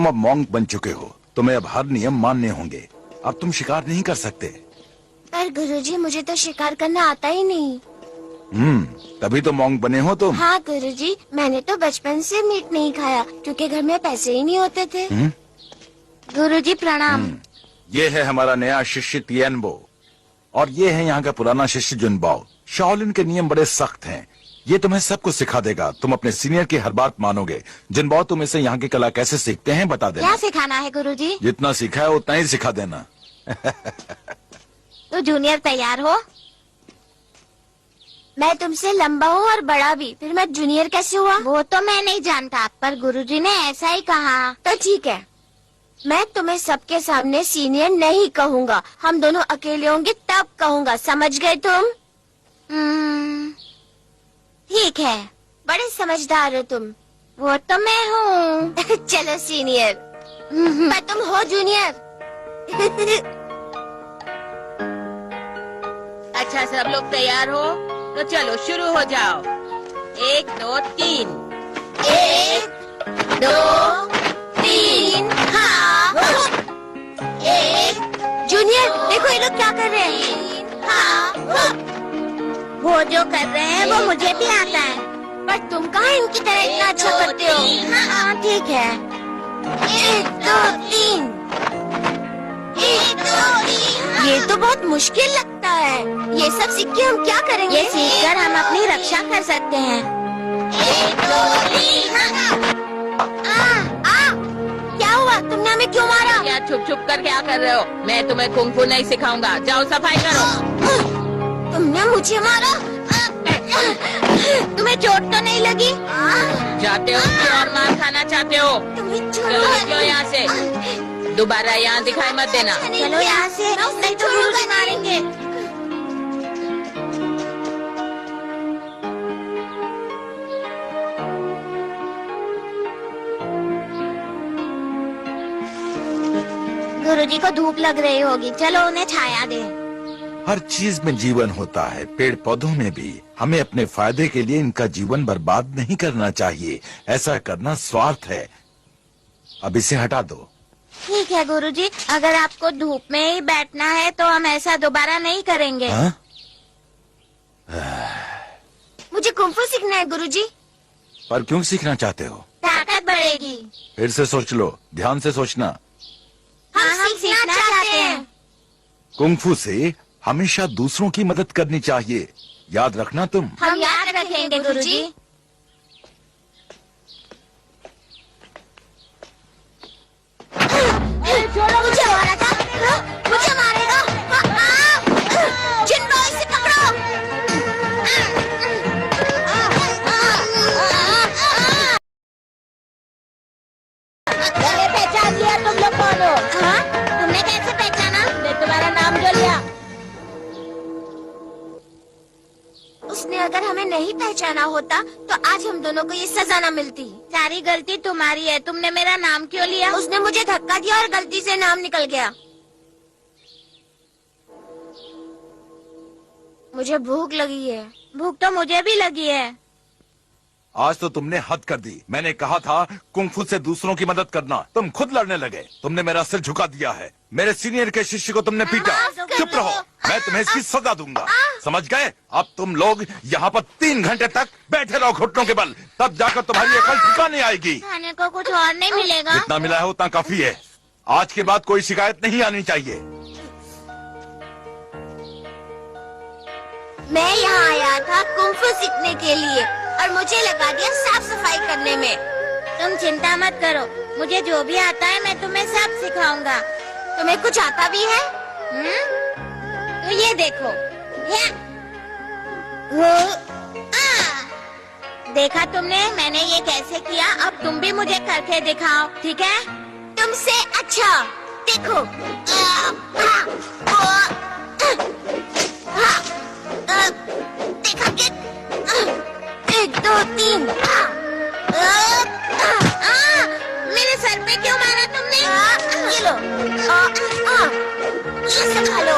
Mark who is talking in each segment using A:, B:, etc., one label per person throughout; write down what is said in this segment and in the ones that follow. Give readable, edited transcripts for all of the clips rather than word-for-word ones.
A: तुम अब मॉन्क बन चुके हो, तुम्हें अब हर नियम मानने होंगे। अब तुम शिकार नहीं कर सकते।
B: पर गुरुजी, मुझे तो शिकार करना आता ही नहीं।
A: तभी तो मॉन्क बने हो तुम।
B: हाँ गुरुजी, मैंने तो बचपन से मीट नहीं खाया क्योंकि घर में पैसे ही नहीं होते थे। गुरुजी प्रणाम।
A: ये है हमारा नया शिष्य तिएनबो और ये है यहाँ का पुराना शिष्य जुनबाओ। शाओलिन के नियम बड़े सख्त हैं। ये तुम्हें सब कुछ सिखा देगा। तुम अपने सीनियर की हर बात मानोगे। जुनबाओ, तुम इसे यहाँ की कला कैसे सीखते हैं बता देना।
B: क्या सिखाना है गुरुजी?
A: जितना सीखा है उतना ही सिखा देना।
B: तो जूनियर तैयार हो? मैं तुमसे लंबा हूँ और बड़ा भी, फिर मैं जूनियर कैसे हुआ? वो तो मैं नहीं जानता, पर गुरुजी ने ऐसा ही कहा। तो ठीक है, मैं तुम्हें सबके सामने सीनियर नहीं कहूँगा। हम दोनों अकेले होंगे तब कहूँगा, समझ गए तुम? ठीक है, बड़े समझदार हो तुम। वो तो मैं हूँ। चलो सीनियर। पर तुम हो जूनियर।
C: अच्छा, सब लोग तैयार हो तो चलो शुरू हो जाओ। 1 2 3।
B: 1 2 3। हाँ। 1। जूनियर देखो ये लोग क्या कर रहे हैं। हाँ। वो जो कर रहे हैं वो मुझे भी आता है, पर तुम कहाँ इनकी तरह इतना अच्छा करते हो। हाँ ठीक है। 1 2 3। 1 2 3। ये तो बहुत मुश्किल लगता है। ये सब सीख के हम क्या करेंगे? ये सीखकर हम अपनी रक्षा कर सकते हैं। 1 2 3। क्या हुआ? तुमने हमें क्यों मारा?
C: क्या छुप छुप कर क्या कर रहे हो? मैं तुम्हें कुंफू नहीं सिखाऊंगा। जाओ सफाई करो।
B: तुमने मुझे मारा? तुम्हें चोट तो नहीं लगी?
C: जाते हो कि और मार खाना चाहते हो? चलो निकलो यहाँ से। दोबारा यहाँ दिखाई मत देना।
B: चलो यहाँ से, नहीं तो गुरुजी मारेंगे। गुरुजी को धूप लग रही होगी, चलो उन्हें छाया दे।
A: हर चीज में जीवन होता है, पेड़ पौधों में भी। हमें अपने फायदे के लिए इनका जीवन बर्बाद नहीं करना चाहिए। ऐसा करना स्वार्थ है। अब इसे हटा दो।
B: ठीक है गुरुजी, अगर आपको धूप में ही बैठना है तो हम ऐसा दोबारा नहीं करेंगे। मुझे कुंफू सीखना है गुरुजी।
A: पर क्यों सीखना चाहते हो?
B: ताकत बढ़ेगी।
A: फिर से सोच लो, ध्यान से सोचना।
B: हम सीखना चाहते हैं।
A: कुंफू से हमेशा दूसरों की मदद करनी चाहिए, याद रखना तुम।
B: हम याद रखेंगे गुरुजी। मुझे मारा था, मुझे मारेगा। जिनको इसे पकड़ो। मैंने पहचान लिया तुम लोग कौन हो। हाँ? तुमने कैसे पहचाना?
C: मैं तुम्हारा नाम जो लिया।
B: उसने अगर हमें नहीं पहचाना होता तो आज हम दोनों को ये सजा न मिलती। सारी गलती तुम्हारी है। तुमने मेरा नाम क्यों लिया? उसने मुझे धक्का दिया और गलती से नाम निकल गया। मुझे भूख लगी है। भूख तो मुझे भी लगी है।
A: आज तो तुमने हद कर दी। मैंने कहा था कुंफू से दूसरों की मदद करना, तुम खुद लड़ने लगे। तुमने मेरा सिर झुका दिया है। मेरे सीनियर के शिष्य को तुमने पीटा। चुप रहो, मैं तुम्हें इसकी सजा दूंगा। समझ गए? अब तुम लोग यहाँ पर 3 घंटे तक बैठे रहो घुटनों के बल, तब जाकर तुम्हारी अकल ठिकाने आएगी।
B: खाने को कुछ और नहीं मिलेगा?
A: जितना मिला है उतना काफी है। आज के बाद कोई शिकायत नहीं आनी चाहिए।
B: मैं यहाँ आया था कुंफू सीखने के लिए और मुझे लगा दिया साफ सफाई करने में। तुम चिंता मत करो, मुझे जो भी आता है मैं तुम्हें सब सिखाऊंगा। तुम्हें कुछ आता भी है? तो ये देखो। देखा तुमने मैंने ये कैसे किया? अब तुम भी मुझे करके दिखाओ, ठीक है? तुमसे अच्छा। देखो। देखा कि 1 2 3। मेरे सर पे क्यों मारा तुमने? ये लो। ये सब खा लो।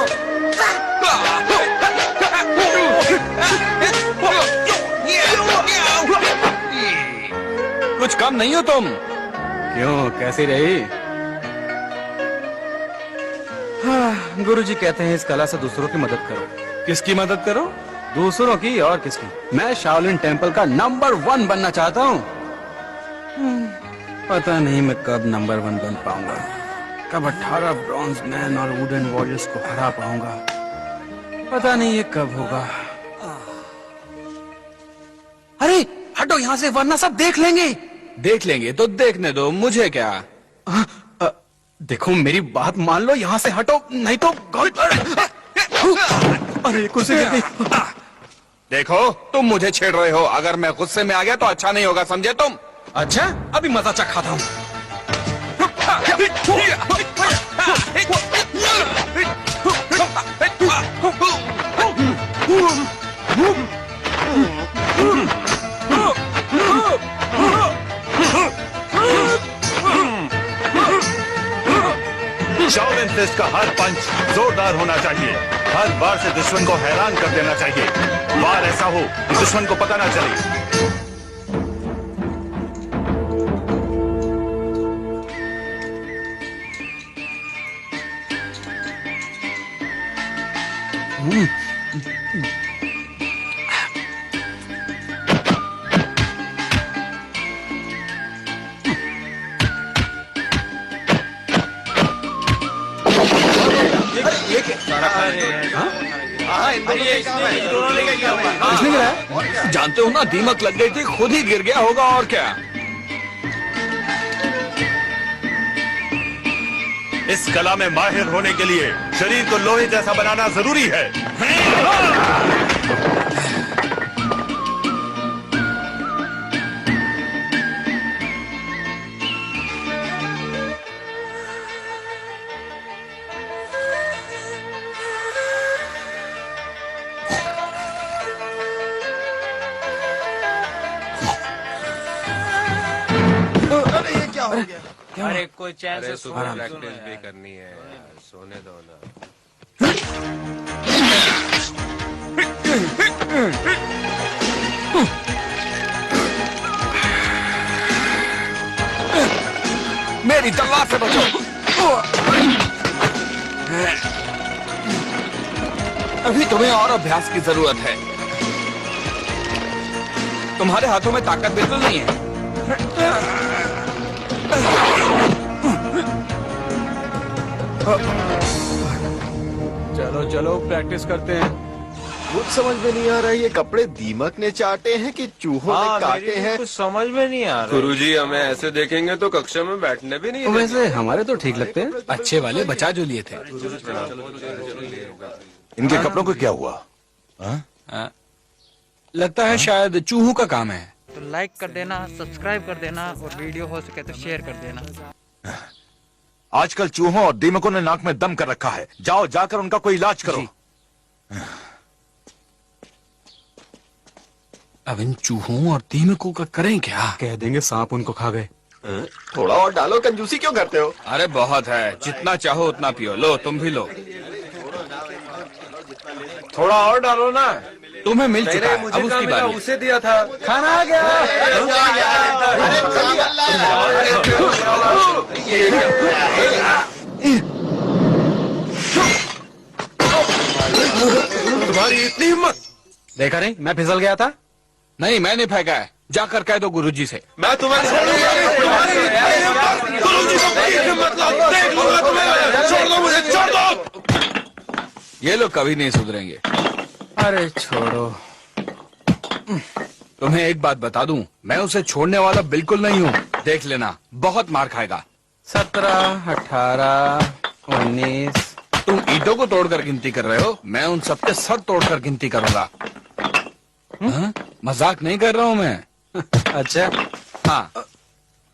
A: कुछ कम नहीं हो तुम।
D: क्यों, कैसी रही? हाँ, गुरुजी कहते हैं इस कला से दूसरों की मदद करो। किसकी मदद करो? दूसरों की, और किसकी? मैं शाओलिन टेम्पल का नंबर 1 बनना चाहता हूँ। पता नहीं मैं कब नंबर 1 बन पाऊंगा, कब 18 ब्रॉन्ज मैन और वुडन वॉरियर्स को हरा पाऊंगा। पता नहीं ये कब होगा। अरे हटो यहाँ से, वरना सब देख लेंगे। देख लेंगे तो देखने दो, मुझे क्या। देखो मेरी बात मान लो, यहाँ से हटो नहीं तो अरे कुर्सी गिर गई। देखो तुम मुझे छेड़ रहे हो, अगर मैं गुस्से में आ गया तो अच्छा नहीं होगा, समझे तुम? अच्छा, अभी मजा चखाता हूँ।
A: शाओलिन फिस्ट का हर पंच जोरदार होना चाहिए, हर बार से दुश्मन को हैरान कर देना चाहिए। वार ऐसा हो कि दुश्मन को पता ना चले।
D: किसने गिराया? जानते हो ना, दीमक लग गई थी, खुद ही गिर गया होगा, और क्या।
A: इस कला में माहिर होने के लिए शरीर को लोहे जैसा बनाना जरूरी है।
E: अरे कोई चैन से
F: सुबह प्रैक्टिस भी करनी है यार, सोने दो ना।
D: मेरी तलवार से बचो। अभी तुम्हें और अभ्यास की जरूरत है। तुम्हारे हाथों में ताकत बिल्कुल नहीं है। चलो चलो प्रैक्टिस करते हैं।
F: कुछ समझ में नहीं आ रहा है, ये कपड़े दीमक ने चाटे हैं कि चूहों ने काटे हैं।
E: कुछ समझ में नहीं आ रहा।
F: गुरुजी हमें ऐसे देखेंगे तो कक्षा में बैठने भी नहीं
D: वैसे हमारे तो ठीक लगते हैं, अच्छे वाले बचा जो लिए थे।
A: इनके कपड़ों को क्या हुआ?
D: लगता है शायद चूहों का काम है।
E: तो लाइक कर देना, सब्सक्राइब कर देना, और वीडियो हो सके तो शेयर कर देना।
A: आजकल चूहों और दीमकों ने नाक में दम कर रखा है, जाओ जाकर उनका कोई इलाज करो।
D: अब इन चूहों और दीमकों का करें क्या? कह देंगे सांप उनको खा गए।
F: थोड़ा और डालो, कंजूसी क्यों करते हो?
D: अरे बहुत है, जितना चाहो उतना पियो। लो तुम भी लो।
F: थोड़ा और डालो ना।
D: तुम्हें मिल चुका है, अब उसकी बारी।
F: उसे दिया था।
D: खाना आ गया।
F: तुम्हारी इतनी हिम्मत!
D: देखा नहीं, मैं फिसल गया था। नहीं, मैंने फेंका है, जाकर कह दो गुरुजी से।
F: मैं तुम्हें छोड़ूंगा नहीं। गुरुजी को बड़ी हिम्मत लो, देख लूंगा तुम्हें। छोड़ दो मुझे, छोड़ दो।
D: ये लोग कभी नहीं सुधरेंगे। अरे छोड़ो। तुम्हें एक बात बता दूं, मैं उसे छोड़ने वाला बिल्कुल नहीं हूँ। देख लेना, बहुत मार खाएगा। 17, 18, 19। तुम ईंटों को तोड़कर गिनती कर रहे हो, मैं उन सबके सर तोड़कर गिनती करूंगा। मजाक नहीं कर रहा हूँ मैं। अच्छा हाँ,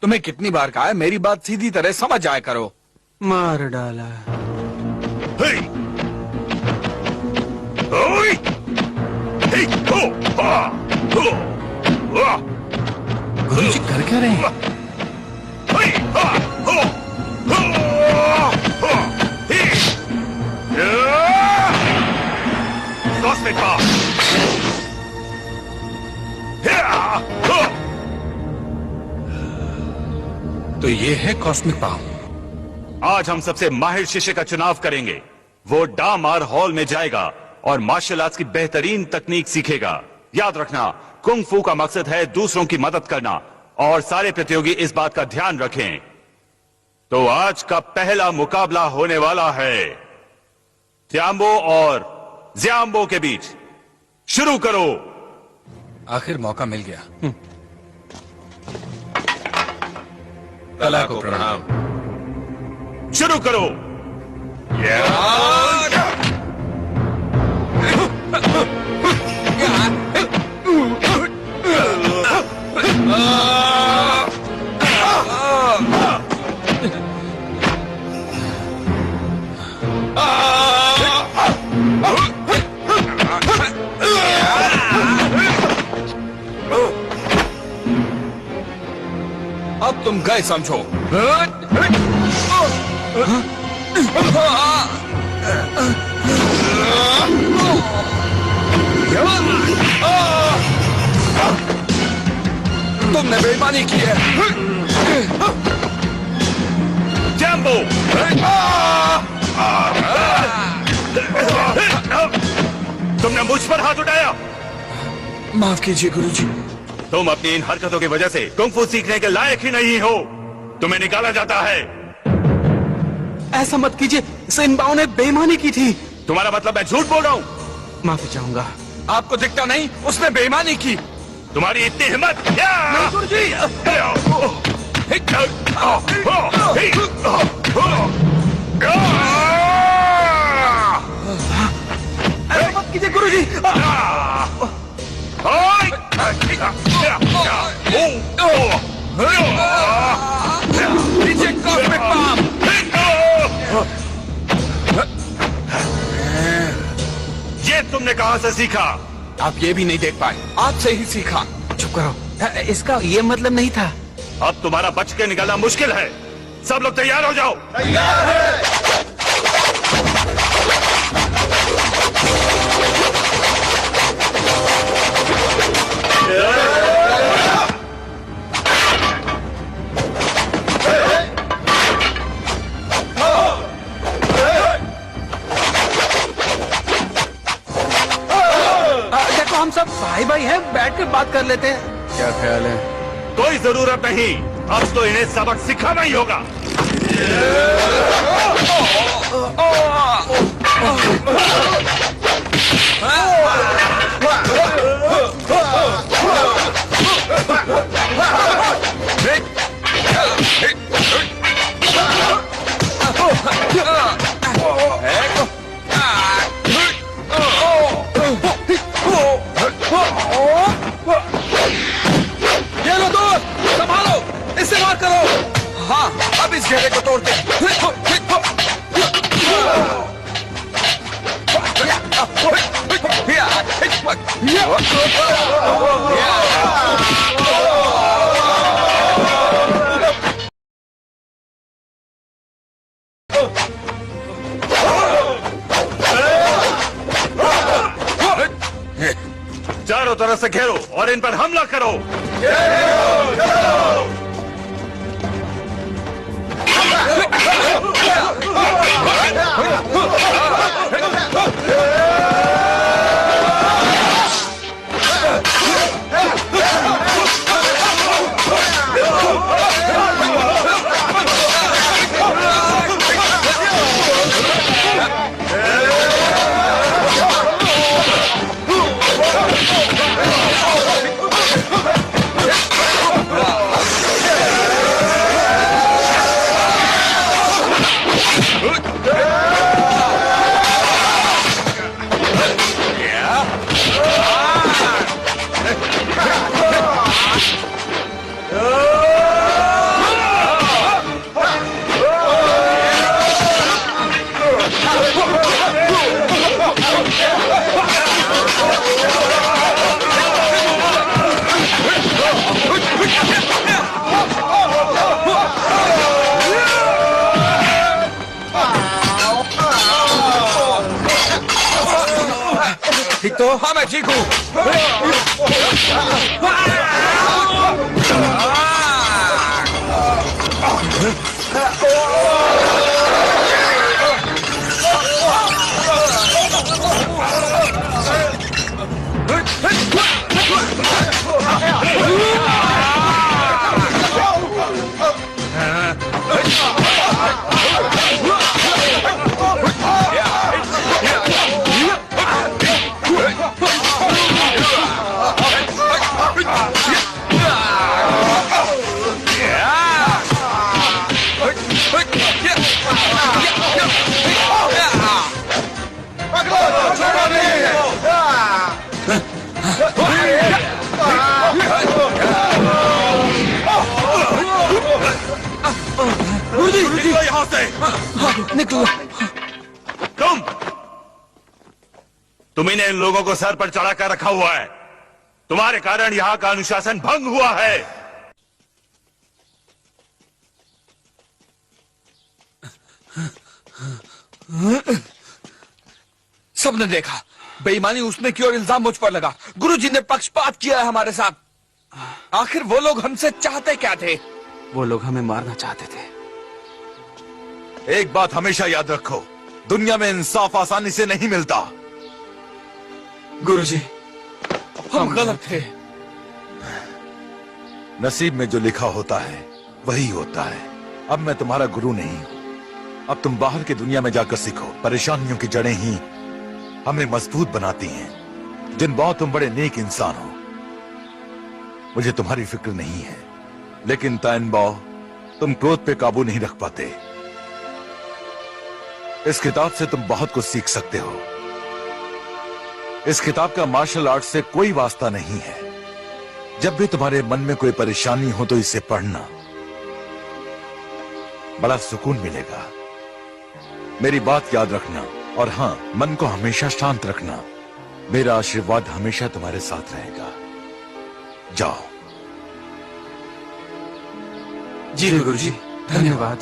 D: तुम्हें कितनी बार कहा है मेरी बात सीधी तरह समझ आया करो। मार डाला। गुरुजी कर क्या रहे हैं? तो ये है कॉस्मिक पाम।
G: आज हम सबसे माहिर शिष्य का चुनाव करेंगे। वो डामार हॉल में जाएगा और मार्शल आर्ट्स की बेहतरीन तकनीक सीखेगा। याद रखना, कुंग फू का मकसद है दूसरों की मदद करना, और सारे प्रतियोगी इस बात का ध्यान रखें। तो आज का पहला मुकाबला होने वाला है त्याम्बो और ज़्याम्बो के बीच। शुरू करो।
D: आखिर मौका मिल गया। कला को प्रणाम।
G: शुरू करो।
D: अब तुम गए समझो। तुमने बेईमानी की है।
G: जंबो, तुमने मुझ पर हाथ उठाया।
D: माफ कीजिए गुरुजी।
G: तुम अपनी इन हरकतों की वजह से कुंग फू सीखने के लायक ही नहीं हो। तुम्हें निकाला जाता है।
H: ऐसा मत कीजिए, सिनबाओ ने बेईमानी की थी।
G: तुम्हारा मतलब मैं झूठ बोल रहा हूँ?
H: माफी चाहूंगा।
D: आपको दिखता नहीं उसने बेईमानी की?
G: तुम्हारी इतनी हिम्मत?
H: नहीं गुरुजी। ऐसा मत कीजिए गुरुजी।
D: नीचे कॉस्मिक पाम।
G: ये तुमने कहां से सीखा?
D: आप ये भी नहीं देख पाए, आपसे ही सीखा।
H: चुप करो, इसका ये मतलब नहीं था।
G: अब तुम्हारा बच के निकलना मुश्किल है। सब लोग तैयार हो जाओ।
H: देखो हम सब भाई भाई हैं, बैठ के बात कर लेते हैं।
D: क्या ख्याल है?
G: कोई जरूरत नहीं, अब तो इन्हें सबक सिखाना ही होगा।
D: ये लो दोस्त, संभालो, इसे मार करो। हाँ, अब इस घेरे को तोड़ते हैं।
G: चारों तरफ से घेरो और इन पर हमला करो।
D: ठीक तो? हाँ मैं ठीक हूँ।
A: निकलो यहाँ से।
D: निकलो।
G: तुम इन्हें इन लोगों को सर पर चढ़ा कर रखा हुआ है। तुम्हारे कारण यहाँ का अनुशासन भंग हुआ है।
D: सबने देखा बेईमानी उसने की और इल्जाम मुझ पर लगा। गुरुजी ने पक्षपात किया है हमारे साथ। आखिर वो लोग हमसे चाहते क्या थे?
H: वो लोग हमें मारना चाहते थे।
A: एक बात हमेशा याद रखो, दुनिया में इंसाफ आसानी से नहीं मिलता।
D: गुरुजी, हम गलत थे।
A: नसीब में जो लिखा होता है वही होता है। अब मैं तुम्हारा गुरु नहीं हूं। अब तुम बाहर की दुनिया में जाकर सीखो। परेशानियों की जड़ें ही हमें मजबूत बनाती हैं। जिन बहुत तुम बड़े नेक इंसान हो, मुझे तुम्हारी फिक्र नहीं है, लेकिन ताइनबाओ, तुम क्रोध पे काबू नहीं रख पाते। इस किताब से तुम बहुत कुछ सीख सकते हो। इस किताब का मार्शल आर्ट से कोई वास्ता नहीं है। जब भी तुम्हारे मन में कोई परेशानी हो तो इसे पढ़ना, बड़ा सुकून मिलेगा। मेरी बात याद रखना, और हां, मन को हमेशा शांत रखना। मेरा आशीर्वाद हमेशा तुम्हारे साथ रहेगा। जाओ।
H: जी गुरुजी, धन्यवाद।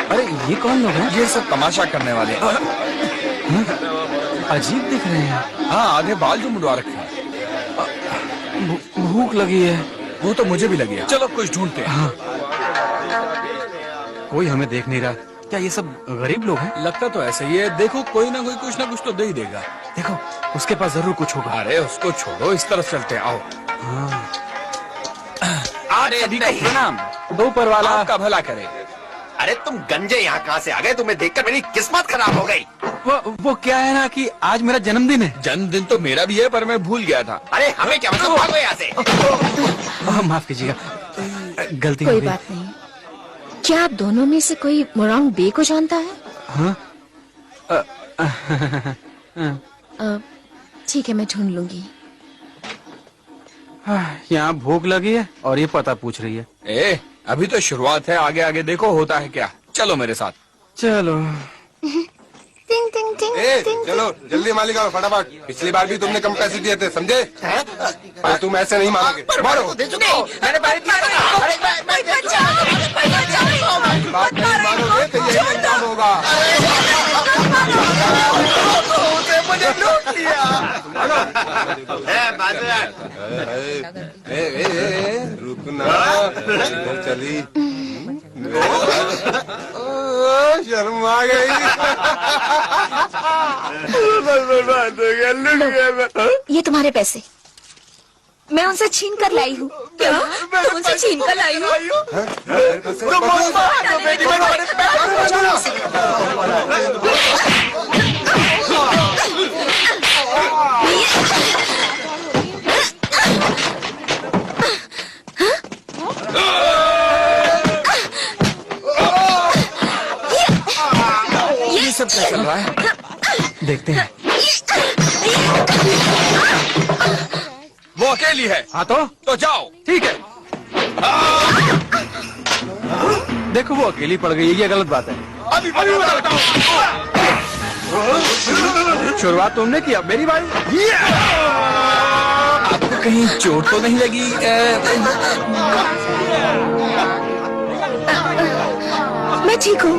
H: अरे ये कौन लोग हैं?
D: ये सब तमाशा करने वाले हैं।
H: अजीब दिख रहे हैं।
D: हाँ, आधे बाल जो मुंडवा रखे हैं।
H: भूख लगी है।
D: वो तो मुझे भी लगी है। चलो कुछ ढूंढते हैं।
H: हाँ। कोई हमें देख नहीं रहा। क्या ये सब गरीब लोग हैं?
D: लगता तो ऐसा ही है। देखो, कोई ना कोई कुछ ना कुछ तो दे ही देगा।
H: देखो, उसके पास जरूर कुछ होगा।
D: अरे उसको छोड़ो, इस तरफ चलते हैं। आओ।
H: हाँ।
D: अरे
H: सभी को प्रणाम। ऊपर वाला
D: आपका भला करे।
F: अरे तुम गंजे यहाँ कहाँ से आ गए? तुम्हें देखकर मेरी किस्मत खराब हो गई।
H: वो क्या है ना कि आज मेरा जन्मदिन है।
D: जन्मदिन तो मेरा भी है, पर मैं भूल गया था।
F: अरे हमें क्या मतलब, भागो यहाँ से।
H: माफ कीजिएगा, गलती हो
B: कोई
H: गई।
B: बात नहीं। क्या आप दोनों में से कोई मोरांग बे को जानता है?
H: हाँ?
B: ठीक है, मैं ढूंढ लूंगी।
H: यहाँ भूख लगी है और ये पता पूछ रही है।
D: ए, अभी तो शुरुआत है। आगे आगे देखो होता है क्या। चलो मेरे साथ।
H: चलो।
B: टिंग टिंग टिंग टिंग।
I: चलो जल्दी मालिक आओ फटाफट। पिछली बार भी तुमने कम पैसे दिए थे, समझे? पर तुम ऐसे नहीं मानोगे। मारो।
C: मैंने पैसे दिए थे ना। अरे
I: बात नहीं मानोगे तो यही अंजाम होगा।
F: मुझे लूट लिया।
I: रुकना, इधर चली। शर्म आ गई।
B: ये तुम्हारे पैसे, मैं उनसे छीन कर लाई हूँ। क्या? तुम उनसे छीन कर लाई हो?
D: ये सब क्या चल रहा है?
H: देखते हैं।
D: वो अकेली है।
H: हाँ तो
D: जाओ।
H: ठीक है। देखो, वो अकेली पड़ गई है। ये गलत बात है।
D: अभी बताता हूँ।
H: शुरुआत तुमने किया, मेरी बारी।
D: आपको कहीं चोट तो नहीं लगी?
B: मैं ठीक हूँ।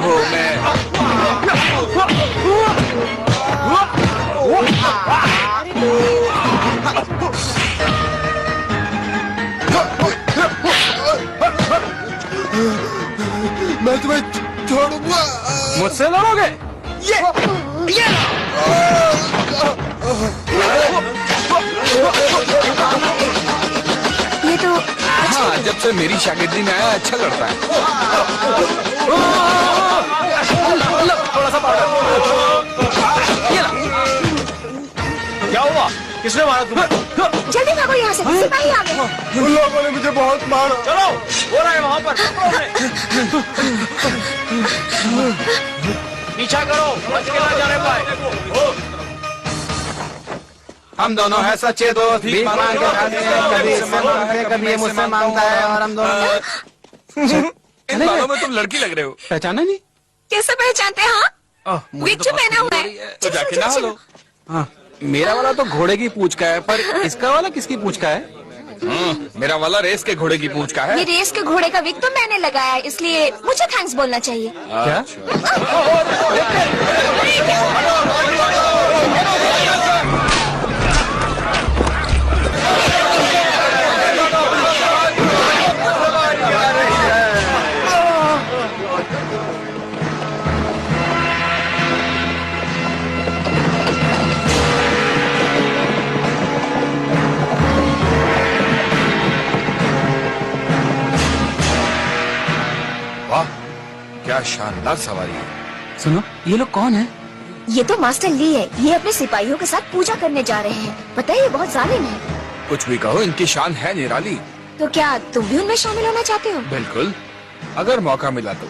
D: वो मैं
I: मैं तुम्हें छोड़ूंगा।
D: मुझसे लड़ोगे?
B: ये तो
D: हाँ, जब से मेरी शागिर्दी में आया अच्छा लड़ता है। थोड़ा सा
F: क्या हुआ? किसने मारा तुम्हें?
B: जल्दी भागो यहाँ से, सिपाही आ गए।
I: उन लोगों ने मुझे बहुत मारा।
F: चलो, हो रहा है वहाँ पर। पीछा करो, बच के ना जाने पाए।
H: हम दोनों है सच्चे दोस्त, भीख मांग के खाते हैं, कभी इससे मांगते हैं, कभी ये मुझसे मांगता है, और हम दोनों
D: इन बालों में तुम लड़की लग रहे हो।
H: पहचाना नहीं?
B: कैसे पहचानते हैं? हाँ, बिच्छू पहना हुआ है।
D: तो जाके नहा लो।
H: हाँ, मेरा वाला तो घोड़े की पूंछ का है, पर इसका वाला किसकी पूंछ का है?
D: मेरा वाला रेस के घोड़े की पूंछ का है।
B: ये रेस के घोड़े का विग तो मैंने लगाया है, इसलिए मुझे थैंक्स बोलना चाहिए।
H: क्या?
D: वाह, क्या शानदार सवारी है।
H: सुनो, ये लोग कौन है?
B: ये तो मास्टर ली है। ये अपने सिपाहियों के साथ पूजा करने जा रहे हैं। पता है, ये बहुत जालिम है।
D: कुछ भी कहो, इनकी शान है निराली।
B: तो क्या तुम भी उनमें शामिल होना चाहते हो?
D: बिल्कुल, अगर मौका मिला तो।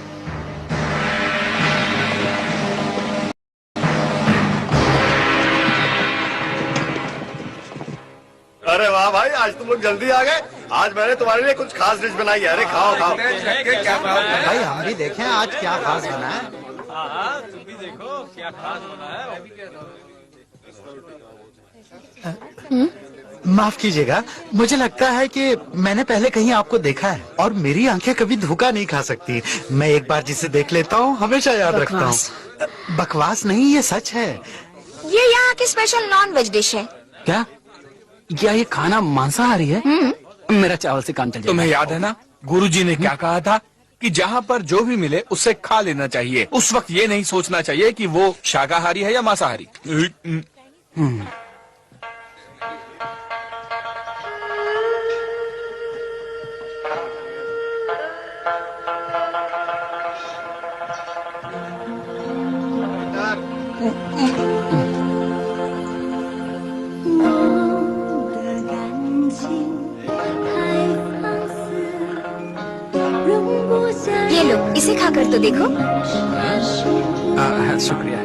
F: अरे वाह भाई, आज तुम लोग जल्दी आ गए। आज मैंने तुम्हारे लिए कुछ खास डिश बनाई है। अरे खाओ खाओ।
H: भाई हम भी देखें आज क्या खास बना है। माफ कीजिएगा, मुझे लगता है कि मैंने पहले कहीं आपको देखा है, और मेरी आंखें कभी धोखा नहीं खा सकती। मैं एक बार जिसे देख लेता हूँ हमेशा याद रखता हूँ। बकवास नहीं, ये सच है।
B: ये यहाँ की स्पेशल नॉन वेज डिश है।
H: क्या ये खाना मांसाहारी है? मेरा चावल से काम चल जाएगा।
D: तुम्हें याद है ना, गुरुजी ने क्या कहा था कि जहाँ पर जो भी मिले उससे खा लेना चाहिए। उस वक्त ये नहीं सोचना चाहिए कि वो शाकाहारी है या मांसाहारी।
B: ये लो, इसे खाकर तो देखो।
H: शुक्रिया।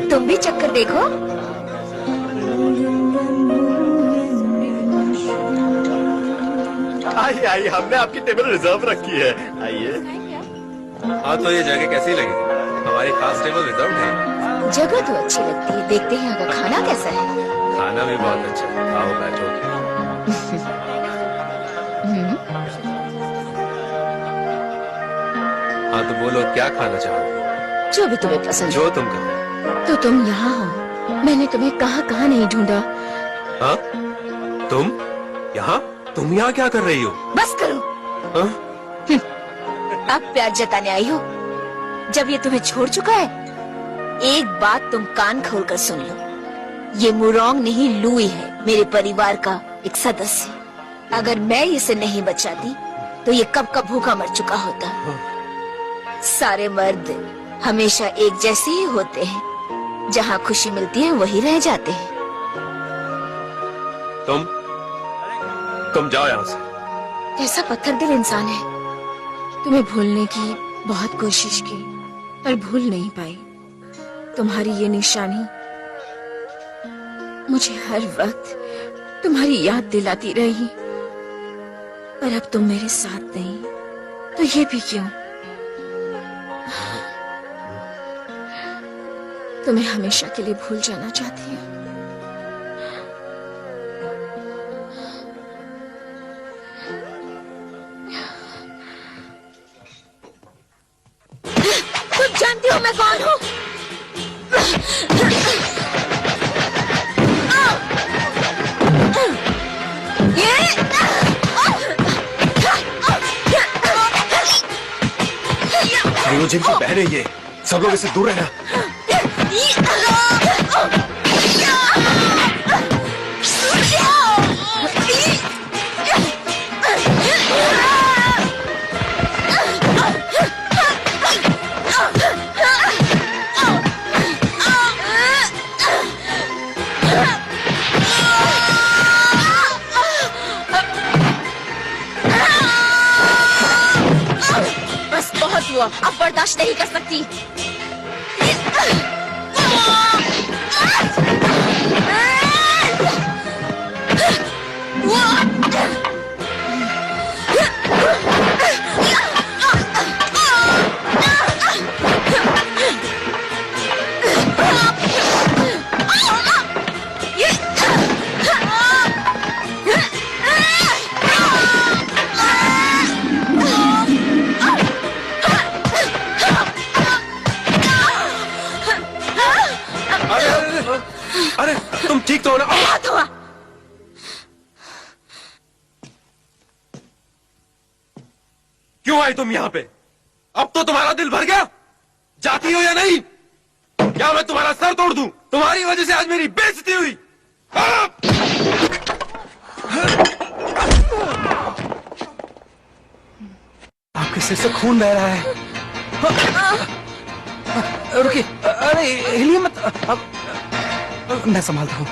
B: तुम भी चक्कर देखो।
F: आइए आइए, हमने आपकी टेबल रिजर्व रखी है। आइए।
I: हाँ, तो ये जगह कैसी लगी? हमारी खास टेबल रिजर्व है।
B: जगह तो अच्छी लगती है, देखते हैं अगर खाना कैसा है।
I: खाना भी बहुत अच्छा है। आओ बैठो। हाँ, तो बोलो क्या खाना चाहोगे?
B: जो भी तुम्हें पसंद
I: जो तुम कहो।
B: तो तुम यहाँ हो, मैंने तुम्हें कहाँ नहीं ढूंढा।
I: हाँ? तुम यहाँ? तुम यहाँ क्या कर रही हो?
B: बस करो।
I: हाँ?
B: अब प्यार जताने आई हो। जब ये तुम्हें छोड़ चुका है, एक बात तुम कान खोलकर सुन लो। ये मुरोंग नहीं, लुई है, मेरे परिवार का एक सदस्य। अगर मैं इसे नहीं बचाती तो ये कब का भूखा मर चुका होता। सारे मर्द हमेशा एक जैसे ही होते हैं, जहाँ खुशी मिलती है वही रह जाते हैं।
I: तुम जाओ यहाँ से।
B: कैसा पत्थर दिल इंसान है। तुम्हें भूलने की बहुत कोशिश की, पर भूल नहीं पाई। तुम्हारी ये निशानी मुझे हर वक्त तुम्हारी याद दिलाती रही, पर अब तुम मेरे साथ नहीं, तो ये भी क्यों? तुम्हें हमेशा के लिए भूल जाना चाहती हूँ। तुम जानती हो मैं कौन हूँ?
F: तीनों जिनकी बहन है ये, सब लोग इससे दूर रहना।
B: बस बहुत हुआ, अब बर्दाश्त नहीं कर सकती।
F: अरे तुम ठीक तो हो ना?
B: हाथ हुआ।
F: क्यों आई तुम यहाँ पे? अब तो तुम्हारा दिल भर गया? जाती हो या नहीं? क्या मैं तुम्हारा सर तोड़ दूं? तुम्हारी वजह से आज मेरी बेइज्जती हुई।
H: आपके सिर से खून बह रहा है। रुकिए, अरे हिलिए मत। अब मैं संभालता हूँ।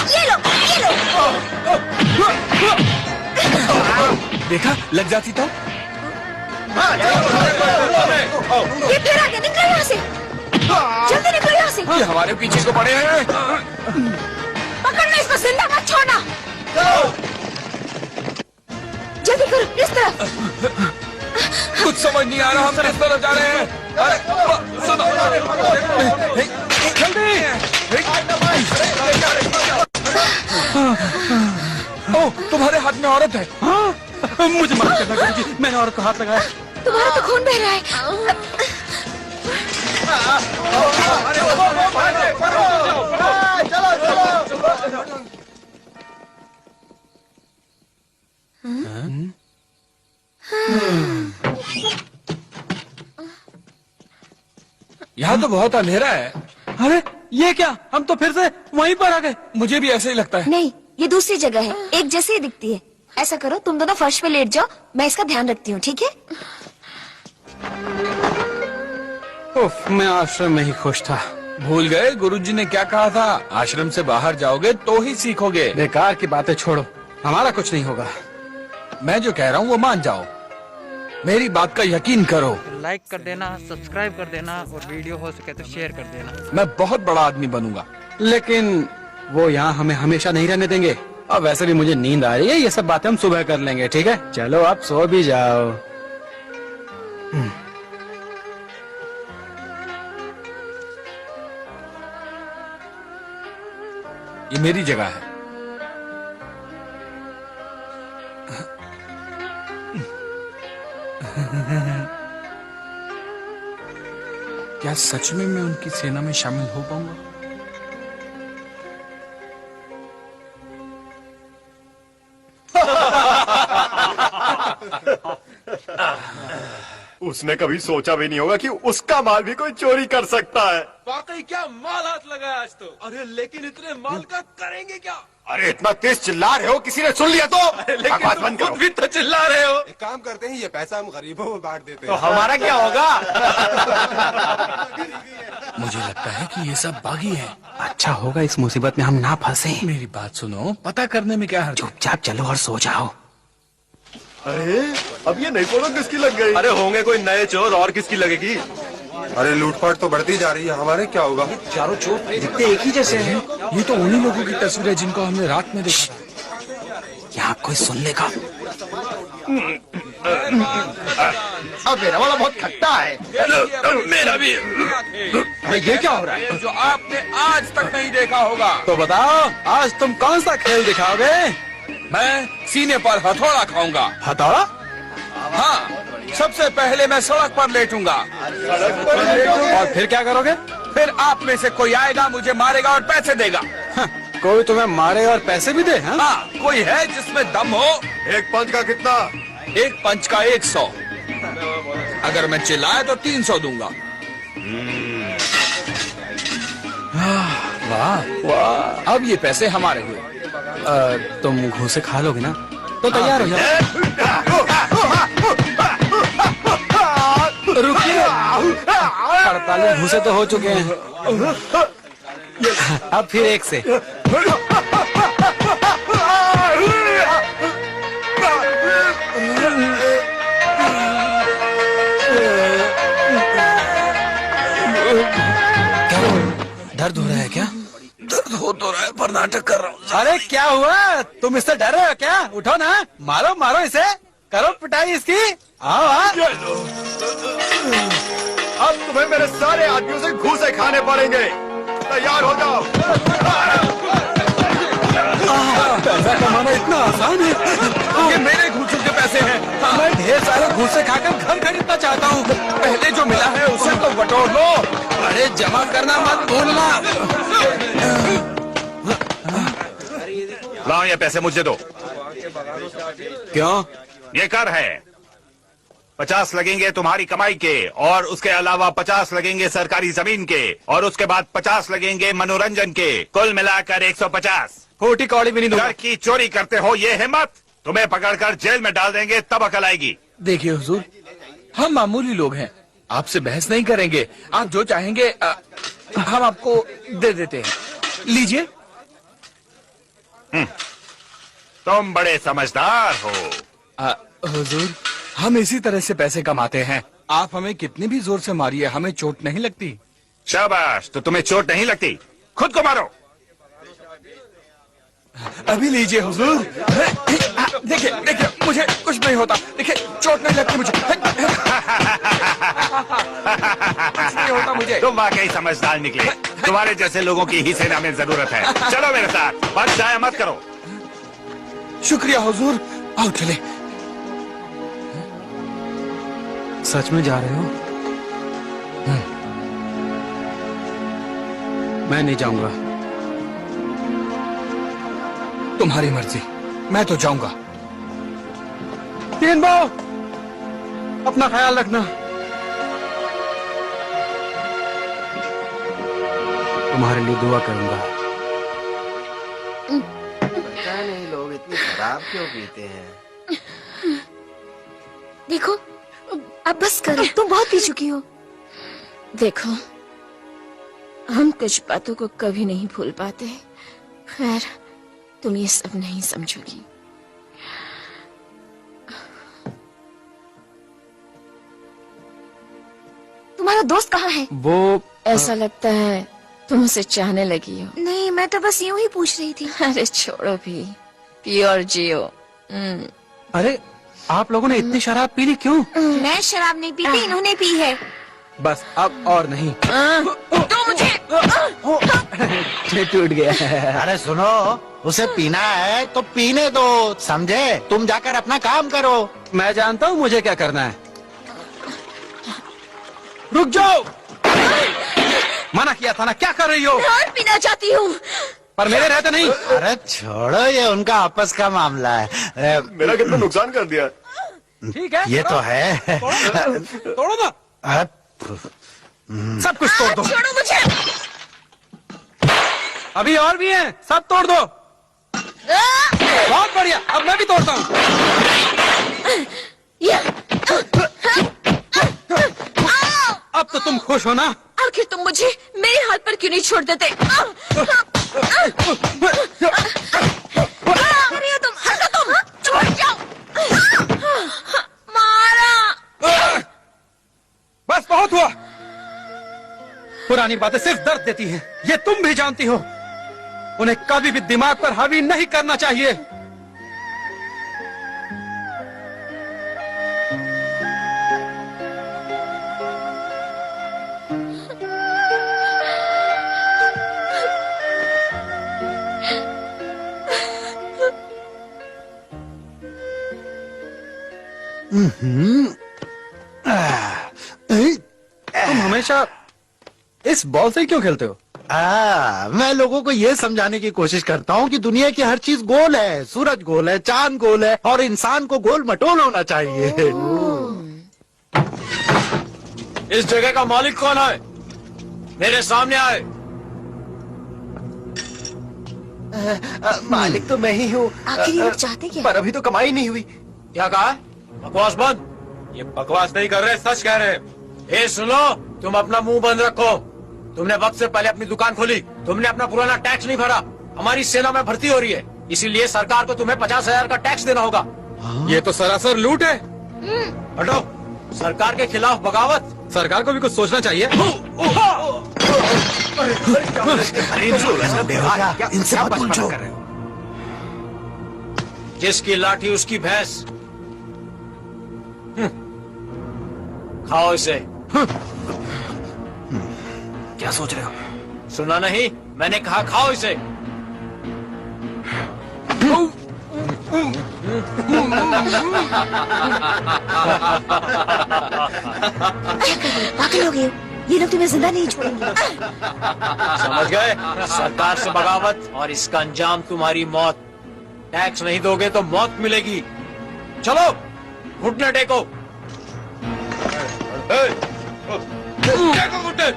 B: ये लो, ये लो।
D: देखा, लग जाती तो।
B: ये फिर आगे निकलो यहाँ से, जल्दी निकलो यहाँ से।
D: ये हमारे पीछे को पड़े हैं।
B: पकड़ना इसको, जिंदा मत छोड़ना। जल्दी करो, इस तरफ।
D: कुछ समझ नहीं आ रहा, हम किस तरफ जा रहे हैं। अरे सुनो, जल्दी। ओ, तुम्हारे हाथ में औरत है।
H: हाँ, मुझे माफ करना गुरुजी, मैंने औरत को हाथ लगाया।
B: तुम्हारा तो खून बह रहा है।
D: यहाँ तो बहुत अंधेरा है।
H: अरे ये क्या, हम तो फिर से वहीं पर आ गए।
D: मुझे भी ऐसे ही लगता है।
B: नहीं, ये दूसरी जगह है, एक जैसी ही दिखती है। ऐसा करो, तुम दोनों फर्श पे लेट जाओ, मैं इसका ध्यान रखती हूँ, ठीक है?
H: उफ, मैं आश्रम में ही खुश था।
D: भूल गए गुरुजी ने क्या कहा था? आश्रम से बाहर जाओगे तो ही सीखोगे।
H: बेकार की बातें छोड़ो, हमारा कुछ नहीं होगा।
D: मैं जो कह रहा हूँ वो मान जाओ, मेरी बात का यकीन करो।
E: लाइक कर देना, सब्सक्राइब कर देना और वीडियो हो सके तो शेयर कर देना।
D: मैं बहुत बड़ा आदमी बनूंगा।
H: लेकिन वो यहाँ हमें हमेशा नहीं रहने देंगे। अब वैसे भी मुझे नींद आ रही है, ये सब बातें हम सुबह कर लेंगे, ठीक है? चलो आप सो भी जाओ।
D: ये मेरी जगह है। क्या सच में मैं उनकी सेना में शामिल हो पाऊंगा?
F: उसने कभी सोचा भी नहीं होगा कि उसका माल भी कोई चोरी कर सकता है।
I: वाकई क्या माल हाथ लगा आज तो। अरे लेकिन इतने माल का करेंगे क्या?
F: अरे इतना तेज चिल्ला रहे हो, किसी ने सुन लिया तो? बकवास बंद करो।
I: भी तो चिल्ला रहे हो। एक काम करते हैं, ये पैसा हम गरीबों को बांट देते
F: तो
I: हैं।
F: हमारा क्या होगा?
D: मुझे लगता है कि ये सब बागी है।
H: अच्छा होगा इस मुसीबत में हम ना फंसे।
D: मेरी बात सुनो, पता करने में क्या हर्ज है?
H: चुपचाप चलो और सो जाओ।
F: अरे अब ये नई फोटो किसकी लग गई? अरे होंगे कोई नए चोर, और किसकी लगेगी? अरे लूटपाट तो बढ़ती जा रही है, हमारे क्या होगा?
H: चारों चोर दिखते एक ही जैसे हैं।
D: ये तो उन्हीं लोगों की तस्वीर है जिनको हमने रात में देखा था।
H: यहाँ कोई सुन लेगा।
F: अब मेरा वाला बहुत खट्टा है। मेरा भी।
D: ये क्या हो रहा है जो आपने आज तक नहीं देखा होगा?
H: तो बताओ, आज तुम कौन सा खेल दिखाओगे?
D: मैं सीने पर हथौड़ा खाऊंगा।
H: हथौड़ा?
D: हाँ, सबसे पहले मैं सड़क पर लेटूंगा।
H: और फिर क्या करोगे?
D: फिर आप में से कोई आएगा, मुझे मारेगा और पैसे देगा।
H: हाँ,
D: कोई तुम्हें मारे और पैसे भी दे? हाँ?
A: हाँ, कोई है जिसमें दम हो?
I: एक पंच का कितना?
D: एक पंच का 100। अगर मैं चिल्लाया तो 300 दूंगा। वाह वाह, अब ये पैसे हमारे हुए। तुम घूसे खा लोगे ना? तो तैयार हो जाओ। रुकिए, 48 घूसे तो हो चुके हैं। अब फिर एक से। दर्द हो रहा है क्या?
A: दर्द हो तो रहा है पर नाटक कर रहा हूँ।
D: अरे क्या हुआ? तुम इससे डर रहे हो क्या? उठो ना, मारो मारो इसे, करो पिटाई इसकी। आओ आओ।
I: अब तुम्हें मेरे सारे आदमियों से घूसे खाने पड़ेंगे। तैयार हो जाओ।
D: पैसा कमाना इतना आसान है?
A: ये मेरे घूसों के पैसे हैं।
D: मैं ढेर सारे घूसे खाकर घर खरीदना चाहता हूँ।
A: पहले जो मिला है उसे तो बटोर लो।
D: अरे जमा करना मत भूलना।
G: लाओ ये पैसे मुझे दो।
D: क्यों?
G: ये कर है। 50 लगेंगे तुम्हारी कमाई के, और उसके अलावा 50 लगेंगे सरकारी जमीन के, और उसके बाद 50 लगेंगे मनोरंजन के। कुल मिलाकर 150।
D: खोटी कौड़ी भी नहीं दूंगा।
G: घर की चोरी करते हो ये हिम्मत? तुम्हें पकड़कर जेल में डाल देंगे तब अकल आएगी।
D: देखिए हुजूर, हम मामूली लोग हैं, आपसे बहस नहीं करेंगे। आप जो चाहेंगे हम आपको दे देते हैं। लीजिए।
G: तुम बड़े समझदार हो।
D: हुजूर, हम इसी तरह से पैसे कमाते हैं। आप हमें कितनी भी जोर से मारिए, हमें चोट नहीं लगती।
G: शाबाश, तो तुम्हें चोट नहीं लगती? खुद को मारो।
D: अभी लीजिए हुजूर। देखिए देखिए, मुझे कुछ नहीं होता। देखिए, चोट नहीं लगती मुझे। कुछ नहीं होता मुझे।
G: तुम वाकई समझदार निकले। तुम्हारे जैसे लोगों की ही सेना में जरूरत है। चलो मेरे साथ, बस जाया मत करो।
D: शुक्रिया हुजूर। आओ चले। सच में जा रहे हो? मैं नहीं जाऊंगा। तुम्हारी मर्जी, मैं तो जाऊंगा। तीन भाव, अपना ख्याल रखना। तुम्हारे लिए दुआ करूंगा।
J: पता नहीं लोग इतनी शराब क्यों पीते हैं।
B: देखो, अब बस करो, तुम बहुत पी चुकी हो।
K: देखो, हम कुछ बातों को कभी नहीं भूल पाते। खैर, तुम ये सब नहीं समझोगी।
B: तुम्हारा दोस्त कहाँ है?
D: वो
K: ऐसा लगता है तुम उसे चाहने लगी हो।
B: नहीं, मैं तो बस यूं ही पूछ रही थी।
K: अरे छोड़ो भी, पियो और जियो।
D: अरे, आप लोगों ने इतनी शराब पी ली क्यों?
B: मैं शराब नहीं पीती, इन्होंने पी है।
D: बस अब और नहीं।
B: तो मुझे
D: टूट गया।
H: अरे सुनो, उसे पीना है तो पीने दो, समझे? तुम जाकर अपना काम करो।
D: मैं जानता हूँ मुझे क्या करना है। रुक जाओ, मना किया था ना। क्या कर रही हो?
B: और पीना चाहती हूँ,
D: पर मेरे रहते नहीं।
H: अरे छोड़ो, ये उनका आपस का मामला है।
I: मेरा कितना नुकसान कर दिया।
D: ठीक है,
H: ये तो है।
D: तोड़ो ना, सब कुछ तोड़ दो।
B: छोड़ो मुझे।
D: अभी और भी हैं, सब तोड़ दो। बहुत बढ़िया, अब मैं भी तोड़ता हूँ। अब तो तुम खुश हो ना?
K: आखिर तुम मुझे मेरे हाथ पर क्यों नहीं छोड़ देते?
B: तुम हटो, तुम छोड़ जाओ। मारा।
D: बस बहुत हुआ। पुरानी बातें सिर्फ दर्द देती हैं, ये तुम भी जानती हो। उन्हें कभी भी दिमाग पर हावी नहीं करना चाहिए। तुम हमेशा इस बॉल से ही क्यों खेलते हो?
H: मैं लोगों को ये समझाने की कोशिश करता हूँ कि दुनिया की हर चीज गोल है। सूरज गोल है, चांद गोल है और इंसान को गोल मटोल होना चाहिए।
F: इस जगह का मालिक कौन है? मेरे सामने आए।
J: मालिक तो मैं ही हूँ।
K: आखिर ये लोग चाहते क्या?
J: पर अभी तो कमाई नहीं हुई।
F: क्या कहा? बकवास बंद। ये बकवास नहीं कर रहे, सच कह रहे। ए सुनो, तुम अपना मुंह बंद रखो। तुमने वक्त से पहले अपनी दुकान खोली, तुमने अपना पुराना टैक्स नहीं भरा। हमारी सेना में भर्ती हो रही है, इसीलिए सरकार को तुम्हें 50,000 का टैक्स देना होगा।
I: ये तो सरासर लूट है।
F: हटो। सरकार के खिलाफ बगावत।
I: सरकार को भी कुछ सोचना चाहिए।
H: इनसे मत उलझो।
F: जिसकी लाठी उसकी भैंस। खाओ इसे।
J: क्या सोच रहे हो?
F: सुना नहीं? मैंने कहा खाओ इसे।
K: पागल हो गए हो? ये लोग तुम्हें जिंदा नहीं छोड़ेंगे।
F: समझ गए? सरकार से बगावत और इसका अंजाम तुम्हारी मौत। टैक्स नहीं दोगे तो मौत मिलेगी। चलो घुटने टेको। टेको घुटने।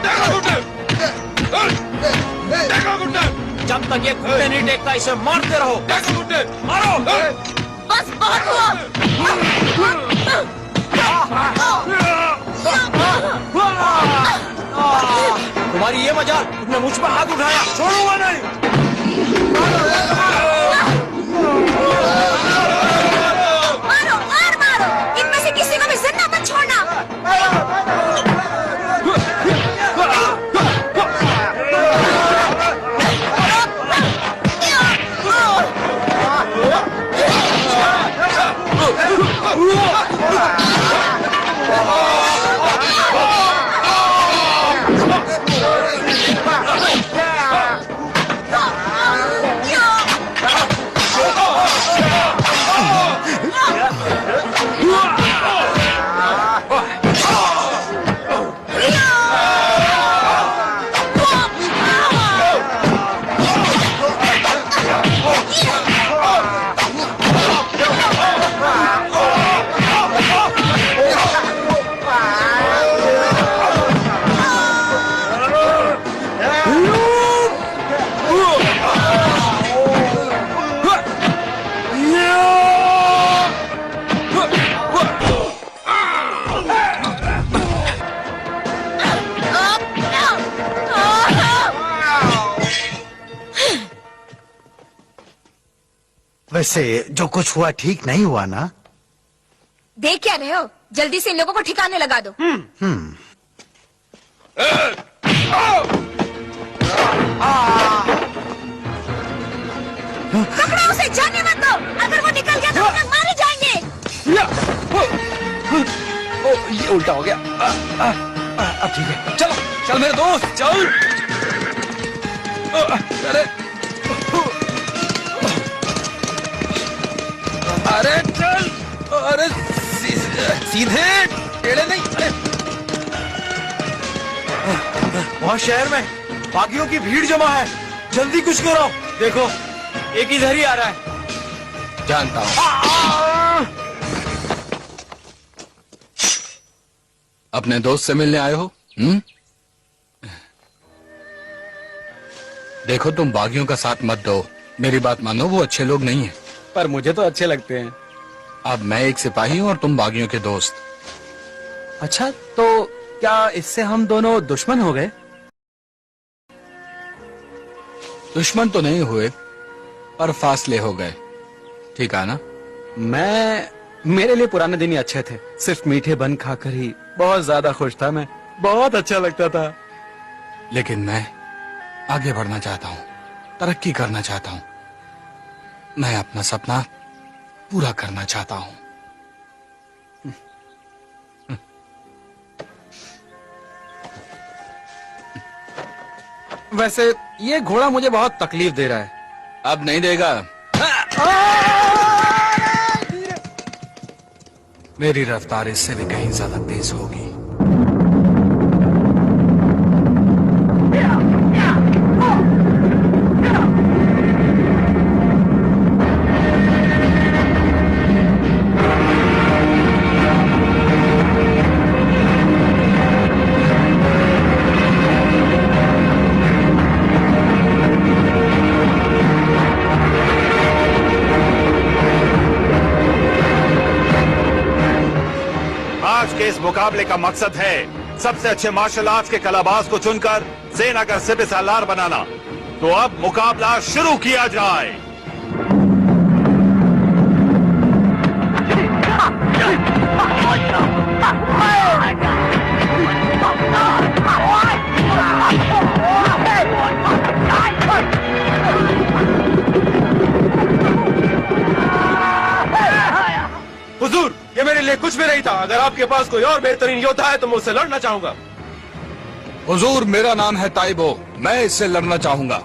F: टेको घुटने। टेको घुटने। जब तक ये घुटने नहीं टेकता इसे मारते रहो। टेको घुटने। मारो।
B: बस बहुत हुआ।
F: तुम्हारी ये मजाल, तुमने मुझ पर हाथ उठाया, छोड़ूंगा नहीं।
B: मारो और मारो, इनमें से किसी को भी जिंदा मत छोड़ना।
H: वैसे जो कुछ हुआ ठीक नहीं हुआ ना?
K: देख क्या रहे हो? जल्दी से इन लोगों को ठिकाने लगा दो।
B: पकड़ो उसे, जाने मत दो। अगर वो निकल गया तो हम लोग मारे जाएंगे।
D: ये उल्टा हो गया। अब ठीक है। चलो चल मेरे दोस्त, चल। अरे चल। अरे सीधे टेढ़े नहीं। अरे
F: वहाँ शहर में बागियों की भीड़ जमा है, जल्दी कुछ करो। देखो एक इधर ही आ रहा है।
D: जानता हूँ। अपने दोस्त से मिलने आए हो? देखो तुम बागियों का साथ मत दो, मेरी बात मानो, वो अच्छे लोग नहीं हैं।
F: पर मुझे तो अच्छे लगते हैं।
D: अब मैं एक सिपाही हूँ और तुम बागियों के दोस्त।
F: अच्छा, तो क्या इससे हम दोनों दुश्मन हो गए?
D: दुश्मन तो नहीं हुए, पर फासले हो गए। ठीक है ना?
F: मेरे लिए पुराने दिन ही अच्छे थे। सिर्फ मीठे बन खाकर ही बहुत ज्यादा खुश था मैं। बहुत अच्छा लगता था।
D: लेकिन मैं आगे बढ़ना चाहता हूँ, तरक्की करना चाहता हूँ। मैं अपना सपना पूरा करना चाहता हूँ।
F: वैसे ये घोड़ा मुझे बहुत तकलीफ दे रहा है।
D: अब नहीं देगा। मेरी रफ्तार इससे भी कहीं ज्यादा तेज होगी।
G: मुकाबले का मकसद है सबसे अच्छे मार्शल आर्ट्स के कलाबाज को चुनकर सेना का सिपह सालार बनाना। तो अब मुकाबला शुरू किया जाए।
F: हुजूर, ये मेरे लिए कुछ भी नहीं था। अगर आपके पास कोई और बेहतरीन योद्धा है तो मैं उससे लड़ना चाहूंगा।
D: हुजूर, मेरा नाम है ताइबो, मैं इससे लड़ना चाहूंगा।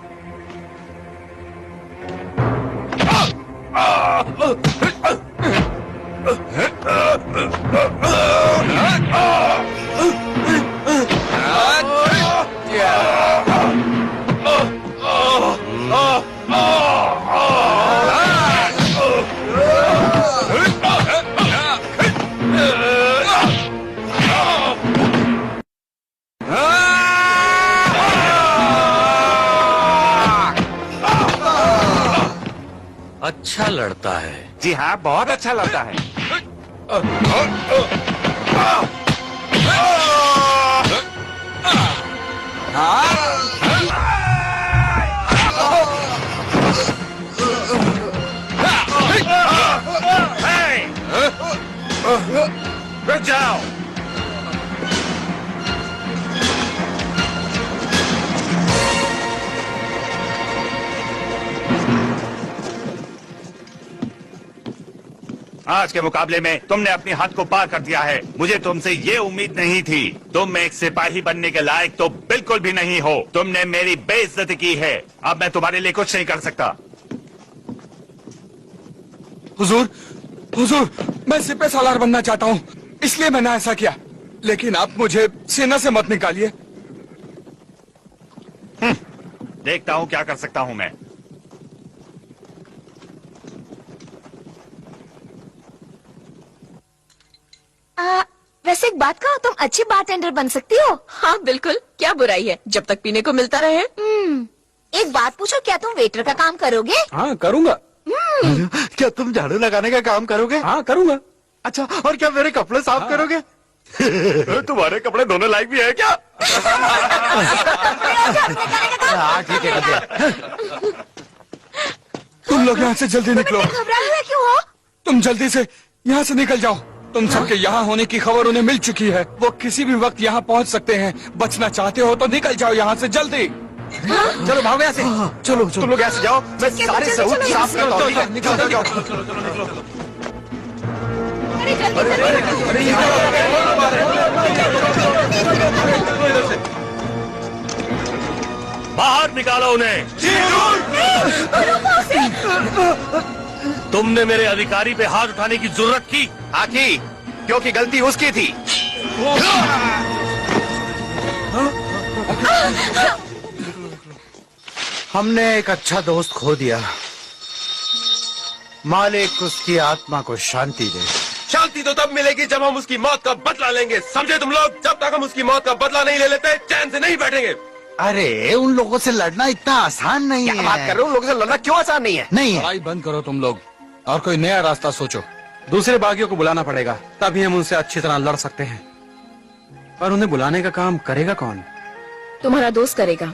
F: अच्छा लड़ता है।
G: जी हाँ, बहुत अच्छा लड़ता है। रुक जाओ। आज के मुकाबले में तुमने अपनी हद को पार कर दिया है। मुझे तुमसे ये उम्मीद नहीं थी। तुम एक सिपाही बनने के लायक तो बिल्कुल भी नहीं हो। तुमने मेरी बेइज्जती की है। अब मैं तुम्हारे लिए कुछ नहीं कर सकता।
D: हुजूर, हुजूर, मैं सिपह सालार बनना चाहता हूँ, इसलिए मैंने ऐसा किया। लेकिन आप मुझे सेना से मत निकालिए।
G: देखता हूँ क्या कर सकता हूँ मैं।
K: वैसे एक बात कहो, तुम अच्छी बारटेंडर बन सकती हो। हाँ बिल्कुल, क्या बुराई है जब तक पीने को मिलता रहे।
B: एक बात पूछो, क्या तुम वेटर का काम करोगे?
H: हाँ करूँगा। क्या तुम झाड़ू लगाने का काम करोगे? हाँ करूँगा। अच्छा, और क्या मेरे कपड़े साफ करोगे?
G: तुम्हारे कपड़े धोने लायक भी है क्या?
H: हाँ ठीक है।
D: तुम लोग यहाँ से जल्दी निकलो।
B: घबराए हुए क्यों हो?
D: तुम जल्दी से यहाँ से निकल जाओ। तुम सबके यहाँ होने की खबर उन्हें मिल चुकी है। वो किसी भी वक्त यहाँ पहुँच सकते हैं। बचना चाहते हो तो निकल जाओ यहाँ से जल्दी।
F: चलो भागो यहाँ से।
H: चलो
F: तुम लोग यहाँ से जाओ, मैं सारे सबूत साफ करता हूँ। निकलो जाओ।
G: बाहर निकालो उन्हें।
F: तुमने मेरे अधिकारी पे हाथ उठाने की जरूरत की?
G: हाँ की, क्योंकि गलती उसकी थी।
H: हमने एक अच्छा दोस्त खो दिया। मालिक उसकी आत्मा को शांति दे।
F: शांति तो तब मिलेगी जब हम उसकी मौत का बदला लेंगे, समझे तुम लोग? जब तक हम उसकी मौत का बदला नहीं ले लेते चैन से नहीं बैठेंगे।
H: अरे उन लोगों से लड़ना इतना आसान नहीं है।
F: बात कर रहे हो? उन लोगों से लड़ना क्यों आसान नहीं है?
H: नहीं है।
D: लड़ाई बंद करो तुम लोग और कोई नया रास्ता सोचो।
F: दूसरे बागियों को बुलाना पड़ेगा, तभी हम उनसे अच्छी तरह लड़ सकते हैं। पर उन्हें बुलाने का काम करेगा कौन?
K: तुम्हारा दोस्त करेगा।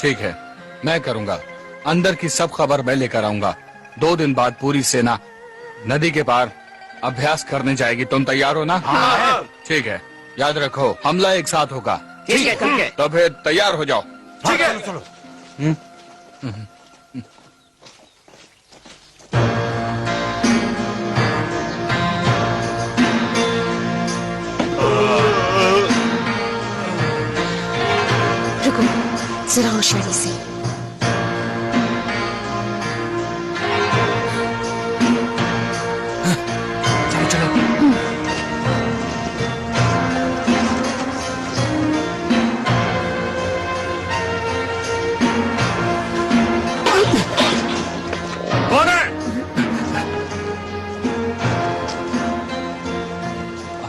D: ठीक है, मैं करूँगा। अंदर की सब खबर मैं लेकर आऊंगा। 2 दिन बाद पूरी सेना नदी के पार अभ्यास करने जाएगी। तुम तैयार हो ना?
F: हाँ।
D: ठीक है, याद रखो हमला एक साथ होगा।
F: ठीक है, ठीक है।
D: तो फिर तैयार हो जाओ।
F: ठीक है, चलो।
K: रुको, जरा होशियारी से।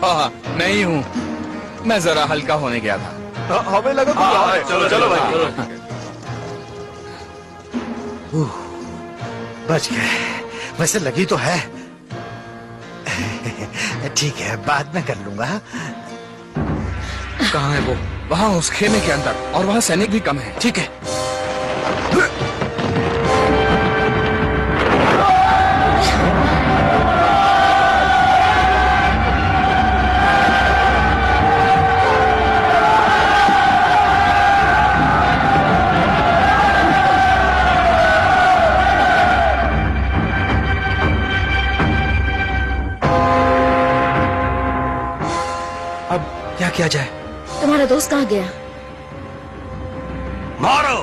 D: हाँ, नहीं हूँ, मैं जरा हल्का होने गया था।
F: हमें लगा चलो चलो भाई, चलो।
H: बच गए। वैसे लगी तो है। ठीक है, बाद में कर लूंगा।
D: कहाँ है वो? वहाँ उस खेमे के अंदर, और वहाँ सैनिक भी कम है। ठीक है। अब क्या किया जाए?
K: तुम्हारा दोस्त कहाँ गया?
A: मारो।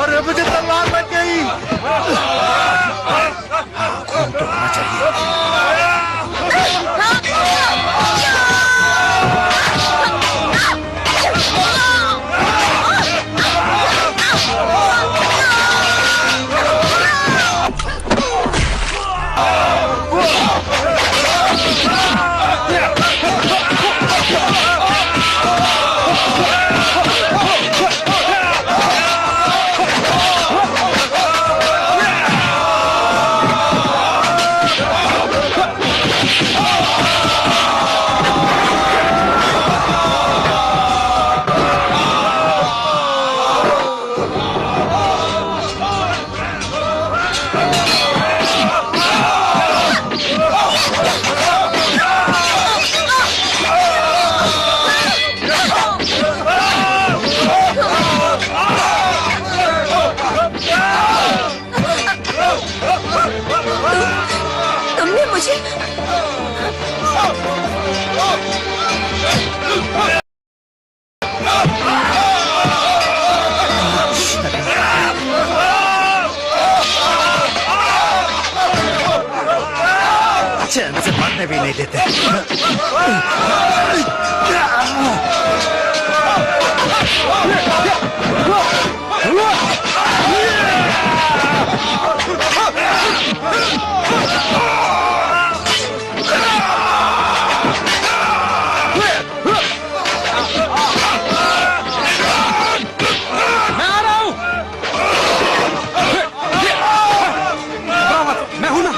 H: अरे मुझे तलवार बच गई। हाँ, खून तो होना चाहिए।
K: तुमने मुझे
H: चैन से पढ़ने भी नहीं देते।
D: मैं हूं ना।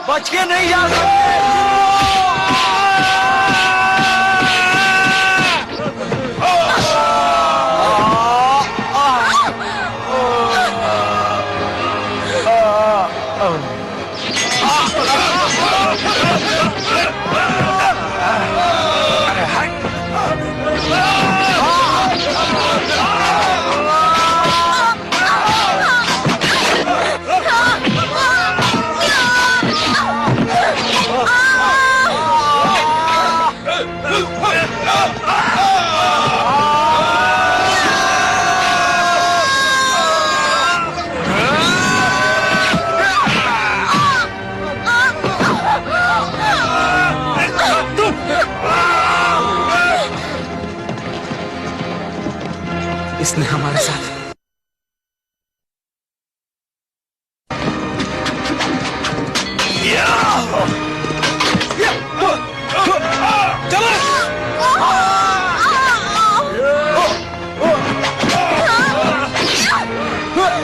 F: बच के नहीं जा सकते।
D: इसने हमारे साथ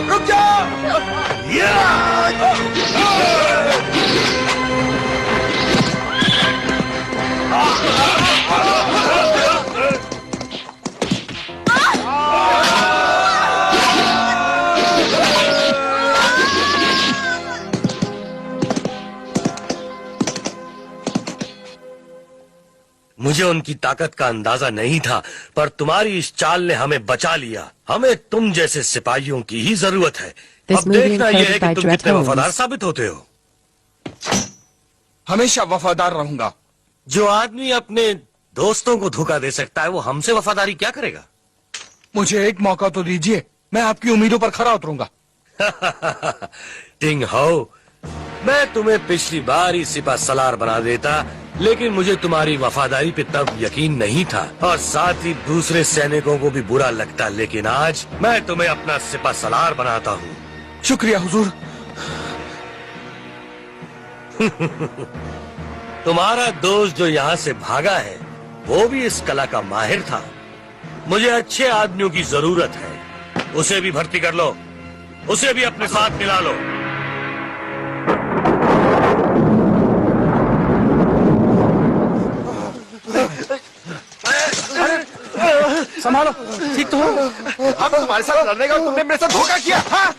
F: रुक जाओ।
L: मुझे उनकी ताकत का अंदाजा नहीं था, पर तुम्हारी इस चाल ने हमें बचा लिया। हमें तुम जैसे सिपाहियों की ही जरूरत है। अब देखना यह है कि तुम कितने वफादार साबित होते हो।
D: हमेशा वफादार रहूंगा।
L: जो आदमी अपने दोस्तों को धोखा दे सकता है, वो हमसे वफादारी क्या करेगा?
D: मुझे एक मौका तो दीजिए, मैं आपकी उम्मीदों पर खरा उतरूंगा।
L: टिंग हाउ, मैं तुम्हें पिछली बार ही सिपा सलार बना देता, लेकिन मुझे तुम्हारी वफादारी पे तब यकीन नहीं था, और साथ ही दूसरे सैनिकों को भी बुरा लगता। लेकिन आज मैं तुम्हें अपना सिपा सलार बनाता हूँ।
D: शुक्रिया हुजूर।
L: तुम्हारा दोस्त जो यहाँ से भागा है, वो भी इस कला का माहिर था। मुझे अच्छे आदमियों की जरूरत है। उसे भी भर्ती कर लो, उसे भी अपने साथ मिला लो।
D: संभालो, ठीक तो हो?
A: हम तुम्हारे साथ लड़ने का, तुमने मेरे साथ धोखा किया। हाँ?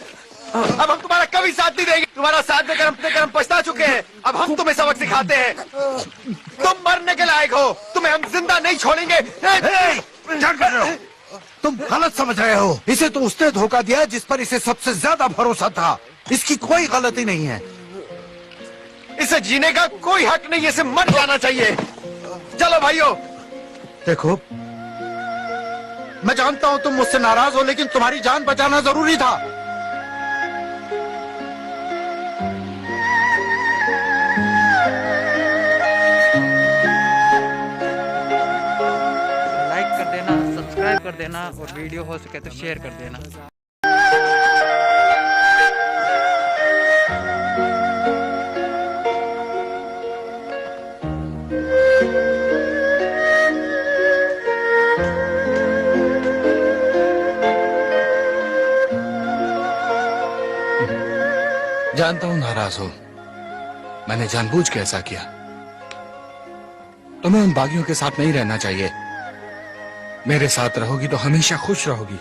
A: अब हम तुम्हारा कभी साथ नहीं देंगे। तुम्हारा साथ देकर अपने कर्म पछता चुके हैं। अब हम तुम्हें सबक सिखाते हैं। तुम मरने के लायक हो, तुम्हें हम जिंदा नहीं छोड़ेंगे।
H: क्या कर रहे हो? तुम गलत समझ रहे हो। इसे तो उसने धोखा दिया जिस पर इसे सबसे ज्यादा भरोसा था। इसकी कोई गलती नहीं है।
A: इसे जीने का कोई हक नहीं है, इसे मर जाना चाहिए। चलो भाइयों।
H: देखो, मैं जानता हूं तुम मुझसे नाराज हो, लेकिन तुम्हारी जान बचाना जरूरी था।
E: लाइक कर देना, सब्सक्राइब कर देना और वीडियो हो सके तो शेयर कर देना।
D: जानता हूं नाराज हो, मैंने जानबूझ के ऐसा किया। तुम्हें उन बागियों के साथ नहीं रहना चाहिए। मेरे साथ रहोगी तो हमेशा खुश रहोगी।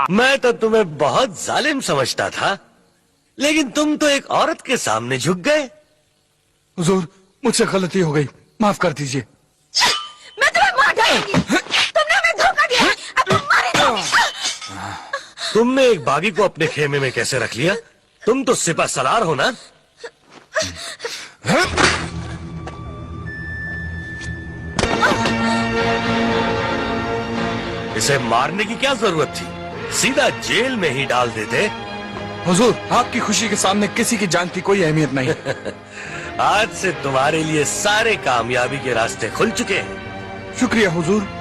L: मैं तो तुम्हें बहुत जालिम समझता था, लेकिन तुम तो एक औरत के सामने झुक गए।
D: हुजूर, मुझसे गलती हो गई, माफ कर दीजिए।
B: मैं तुम्हें मार डालूंगी। तुमने हमें धोखा दिया, अब तुम मारे जाओगे।
L: तुमने एक बागी को अपने खेमे में कैसे रख लिया? तुम तो सिपा सलार हो ना? इसे मारने की क्या जरूरत थी? सीधा जेल में ही डाल देते।
D: हुजूर, आपकी खुशी के सामने किसी की जान की कोई अहमियत नहीं।
L: आज से तुम्हारे लिए सारे कामयाबी के रास्ते खुल चुके हैं।
D: शुक्रिया हुजूर।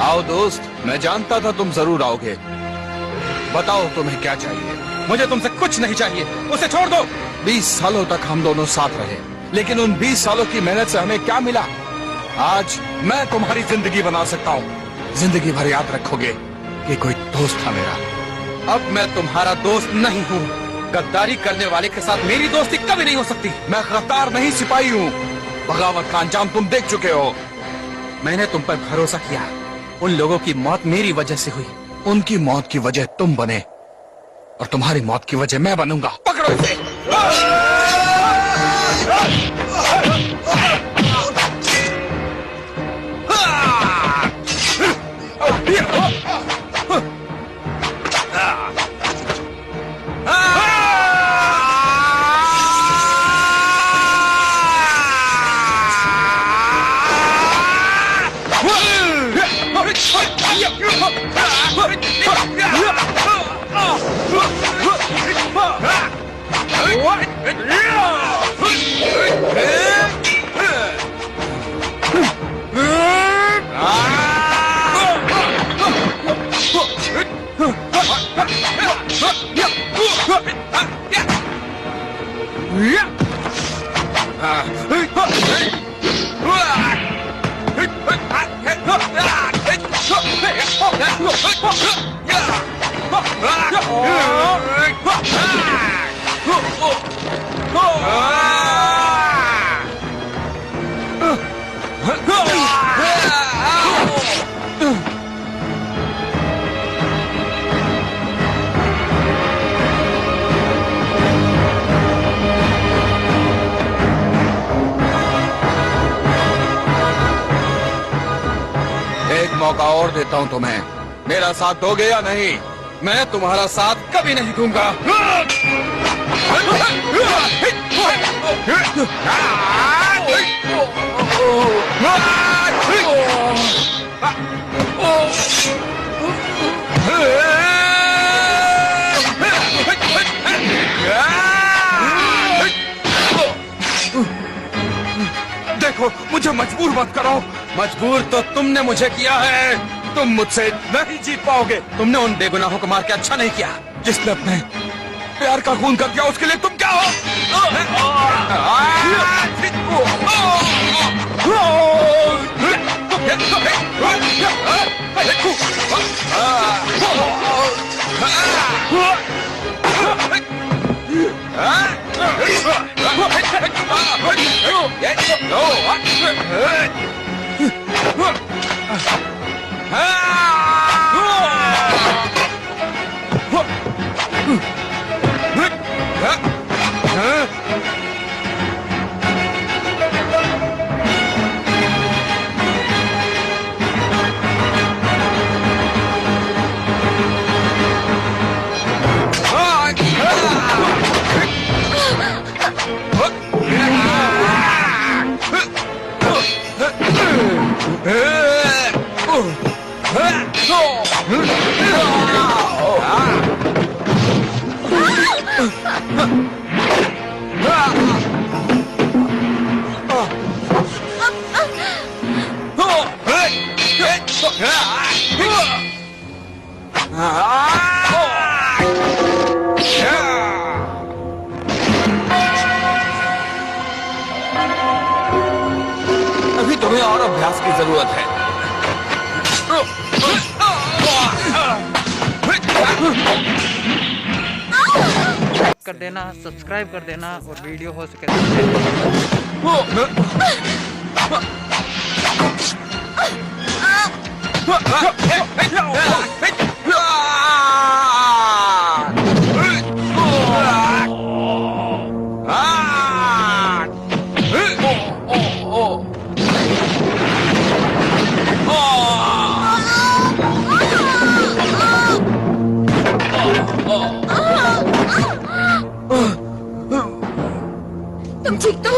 D: आओ दोस्त, मैं जानता था तुम जरूर आओगे। बताओ तुम्हें क्या चाहिए?
A: मुझे तुमसे कुछ नहीं चाहिए, उसे छोड़ दो।
D: 20 सालों तक हम दोनों साथ रहे, लेकिन उन 20 सालों की मेहनत से हमें क्या मिला? आज मैं तुम्हारी जिंदगी बना सकता हूँ। जिंदगी भर याद रखोगे कि कोई दोस्त था मेरा।
A: अब मैं तुम्हारा दोस्त नहीं हूँ। गद्दारी करने वाले के साथ मेरी दोस्ती कभी नहीं हो सकती।
D: मैं गद्दार नहीं, सिपाही हूँ। बगावत का अंजाम तुम देख चुके हो।
A: मैंने तुम पर भरोसा किया। उन लोगों की मौत मेरी वजह से हुई।
D: उनकी मौत की वजह तुम बने और तुम्हारी मौत की वजह मैं बनूंगा।
A: पकड़ो इसे।
D: एक मौका और देता हूं तुम्हें, मेरा साथ दोगे या नहीं? मैं तुम्हारा साथ कभी नहीं दूंगा। देखो, मुझे मजबूर मत करो। मजबूर तो तुमने मुझे किया है। तुम मुझसे नहीं जीत पाओगे। तुमने उन बेगुनाहों को मार के अच्छा नहीं किया। जिसने अपने प्यार का खून कर दिया, उसके लिए तुम क्या हो? अभी तुम्हें और अभ्यास की जरूरत है।
E: कर देना, सब्सक्राइब कर देना और वीडियो हो सके तो शेयर
K: तुम ठीक तो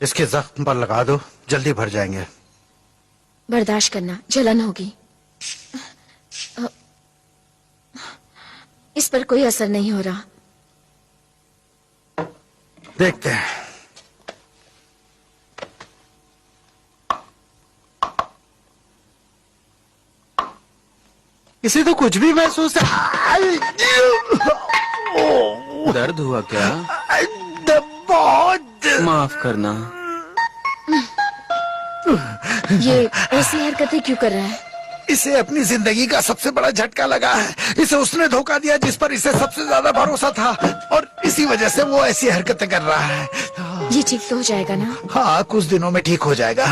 H: इसके जख्म पर लगा दो, जल्दी भर जाएंगे।
K: बर्दाश्त करना, जलन होगी। इस पर कोई असर नहीं हो रहा।
H: देखते हैं। इसे तो कुछ भी महसूस
J: दर्द हुआ क्या?
H: बहुत।
J: माफ करना।
K: ये ऐसी हरकतें क्यों कर रहा है?
H: इसे अपनी जिंदगी का सबसे बड़ा झटका लगा है। इसे उसने धोखा दिया जिस पर इसे सबसे ज्यादा भरोसा था, और इसी वजह से वो ऐसी हरकतें कर रहा है।
K: ये ठीक तो हो जाएगा ना?
H: हाँ, कुछ दिनों में ठीक हो जाएगा।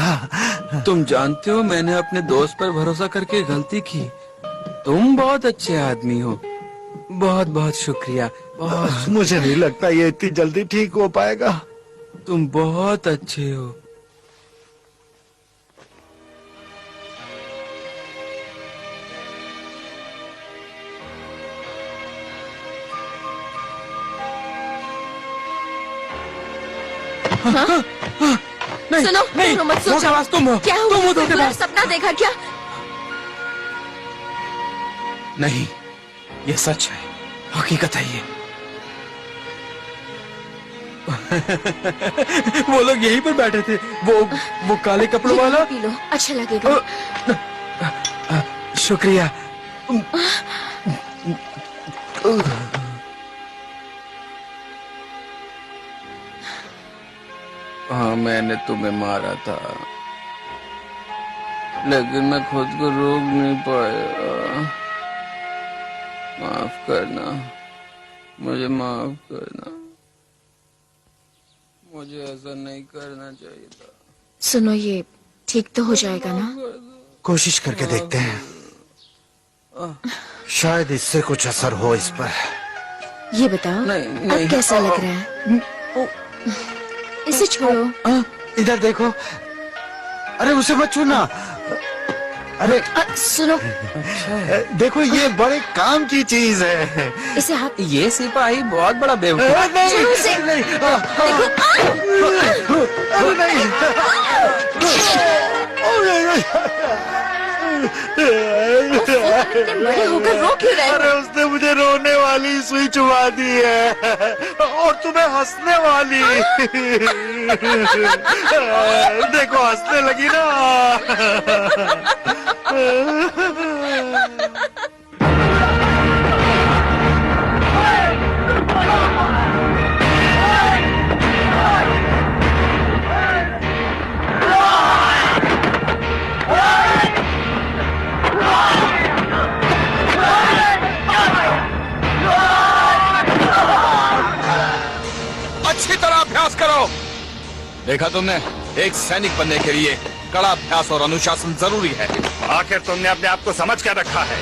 J: तुम जानते हो, मैंने अपने दोस्त पर भरोसा करके गलती की। तुम बहुत अच्छे आदमी हो,
D: बहुत बहुत शुक्रिया। बहुत
H: मुझे नहीं लगता ये इतनी जल्दी ठीक हो पाएगा।
D: तुम बहुत अच्छे हो।
K: नहीं, सुनो,
D: नहीं,
K: रो मत, सोचो।
D: धोखेबाज तुम हो।
K: क्या हुआ?
D: तुम हो
K: कोई बुरा
D: धोखेबाज।
K: सपना देखा क्या?
D: नहीं, ये सच है, हकीकत है ये। वो लोग यहीं पर बैठे थे, वो काले कपड़ों
K: ये
D: वाला।
K: पी लो, अच्छा लगेगा।
D: शुक्रिया। हाँ, मैंने तुम्हें मारा था, लेकिन मैं खुद को रोक नहीं पाया। माफ करना, मुझे माफ करना। मुझे ऐसा नहीं करना चाहिए था।
K: सुनो, ये ठीक तो हो जाएगा ना?
H: कोशिश करके देखते हैं, शायद इससे कुछ असर हो इस पर।
K: ये बताओ,
D: नहीं।
K: अब कैसा लग रहा है? इसे छोड़ो।
H: इधर देखो। अरे उसे मत छूना। अरे
K: सुनो,
H: देखो, ये बड़े काम की चीज है।
K: इसे हाथ।
D: ये सिपाही बहुत बड़ा बेवकूफ है।
H: नहीं,
K: छोड़ो उसे।
H: नहीं, अरे नहीं।
K: इतने बड़े होकर रो क्यों रहे हो?
H: अरे उसने मुझे रोने वाली सुई चुबा दी है और तुम्हें हंसने वाली। देखो, हंसने लगी ना।
D: अच्छी तरह अभ्यास करो। देखा तुमने, एक सैनिक बनने के लिए कड़ा अभ्यास और अनुशासन जरूरी है।
G: आखिर तुमने अपने आप को समझ कर रखा है।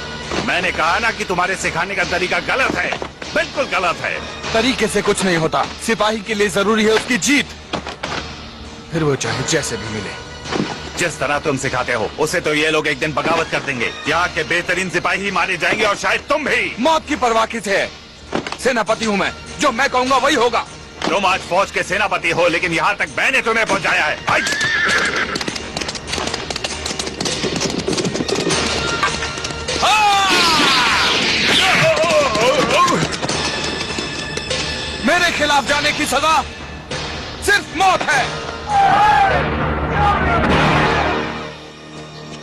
G: मैंने कहा ना कि तुम्हारे सिखाने का तरीका गलत है, बिल्कुल गलत है।
D: तरीके से कुछ नहीं होता, सिपाही के लिए जरूरी है उसकी जीत, फिर वो चाहे जैसे भी मिले।
G: जिस तरह तुम सिखाते हो उसे तो ये लोग एक दिन बगावत कर देंगे। यहाँ के बेहतरीन सिपाही मारे जाएंगे और शायद तुम भी।
D: मौत की परवाह किसे है? सेनापति हूँ मैं, जो मैं कहूँगा वही होगा।
G: तुम आज फौज के सेनापति हो, लेकिन यहाँ तक मैंने तुम्हें पहुँचाया है।
D: मेरे खिलाफ जाने की सजा सिर्फ मौत है।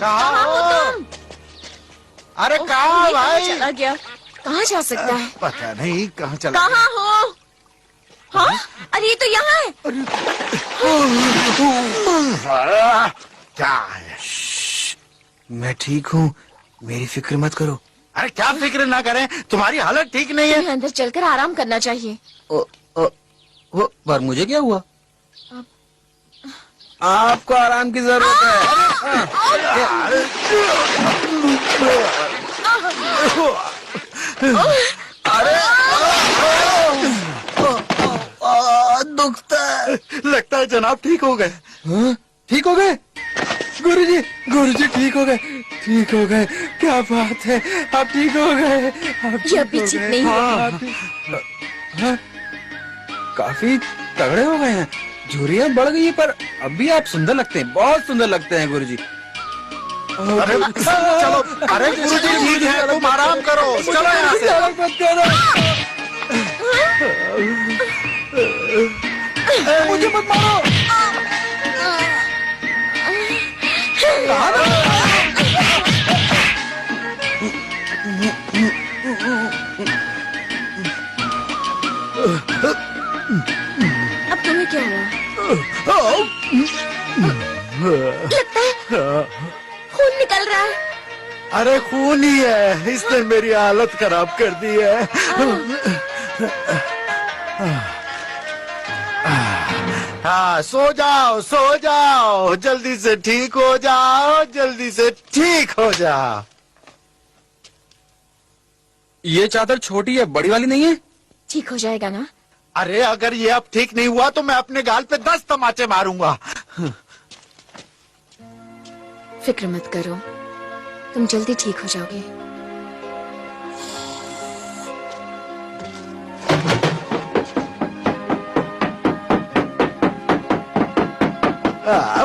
H: कहाँ हो तुम? अरे कहाँ भाई?
K: चला गया? कहाँ जा सकता है?
H: पता नहीं कहाँ चला।
K: कहाँ हो? हाँ? अरे ये तो यहाँ है।
H: क्या है? मैं ठीक हूँ, मेरी फिक्र मत करो। अरे क्या फिक्र ना करें, तुम्हारी हालत ठीक नहीं है।
K: तुम्हें अंदर चलकर आराम करना चाहिए।
D: पर मुझे क्या हुआ? आपको आराम की जरूरत है।
H: अरे दुखता है। लगता है जनाब ठीक हो गए।
D: ठीक हो गए? गुरुजी, गुरुजी ठीक हो गए, ठीक हो गए। क्या बात है, आप ठीक हो गए।
K: ये अभी ठीक नहीं हुआ।
D: हाँ, काफी तगड़े हो गए हैं, झुर्रियाँ बढ़ गई पर अब भी आप सुंदर लगते हैं, बहुत सुंदर लगते हैं गुरुजी।
H: अरे चलो, अरे गुरुजी ठीक है, तुम आराम करो, चलो यहाँ से।
D: मत करो, मुझे मत मारो।
K: अब तुम्हें क्या हुआ? लगता है खून निकल रहा है।
H: अरे खून ही है, इसने मेरी हालत खराब कर दी है। हाँ, सो जाओ, सो जाओ, जल्दी से ठीक हो जाओ, जल्दी से ठीक हो जाओ।
D: ये चादर छोटी है, बड़ी वाली नहीं है?
K: ठीक हो जाएगा ना?
H: अरे अगर ये अब ठीक नहीं हुआ तो मैं अपने गाल पे 10 तमाचे मारूंगा।
K: फिक्र मत करो, तुम जल्दी ठीक हो जाओगे।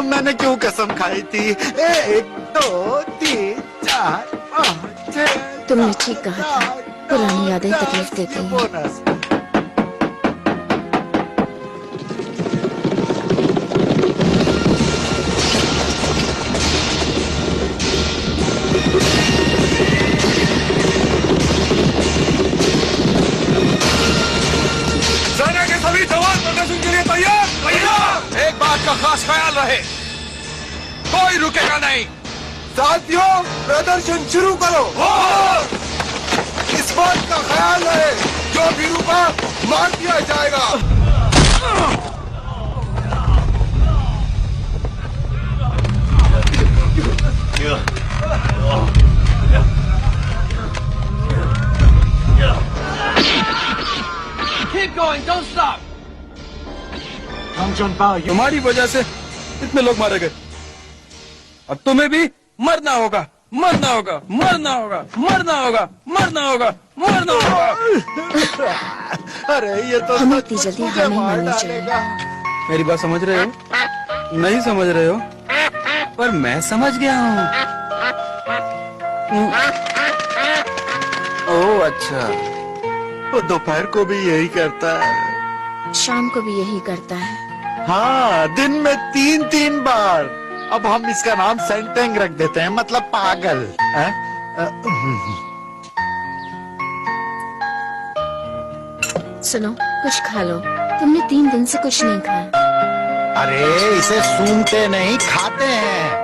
H: मैंने क्यों कसम खाई थी? 1 2 3 4 5 6।
K: तुमने ठीक कहा था, पुरानी यादें तकलीफ देती हैं।
H: बोनस।
A: सेना के सभी जवान प्रदर्शन के लिए तैयार। तैयार। एक बात का खास ख्याल रहे, कोई रुकेगा नहीं।
I: साथियों, प्रदर्शन शुरू करो। इस बात का ख्याल रहे, जो भी रुका मार दिया जाएगा।
D: Keep going, don't stop. तुम्हारी वजह से इतने लोग मारे गए, अब तुम्हें भी मरना होगा, मरना होगा, मरना होगा, मरना होगा, मरना होगा, मरना होगा।
H: अरे ये तो
K: हमें इतनी जल्दी हार नहीं माननी चाहिए।
D: मेरी बात समझ रहे हो? नहीं समझ रहे हो? पर मैं समझ गया हूँ। ओह अच्छा,
H: वो दोपहर को भी यही करता है,
K: शाम को भी यही करता है।
H: हाँ, दिन में 3-3 बार। अब हम इसका नाम सेंटेंग रख देते हैं, मतलब पागल।
K: सुनो, कुछ खा लो, तुमने 3 दिन से कुछ नहीं खाया।
H: अरे इसे सूंघते नहीं, खाते हैं।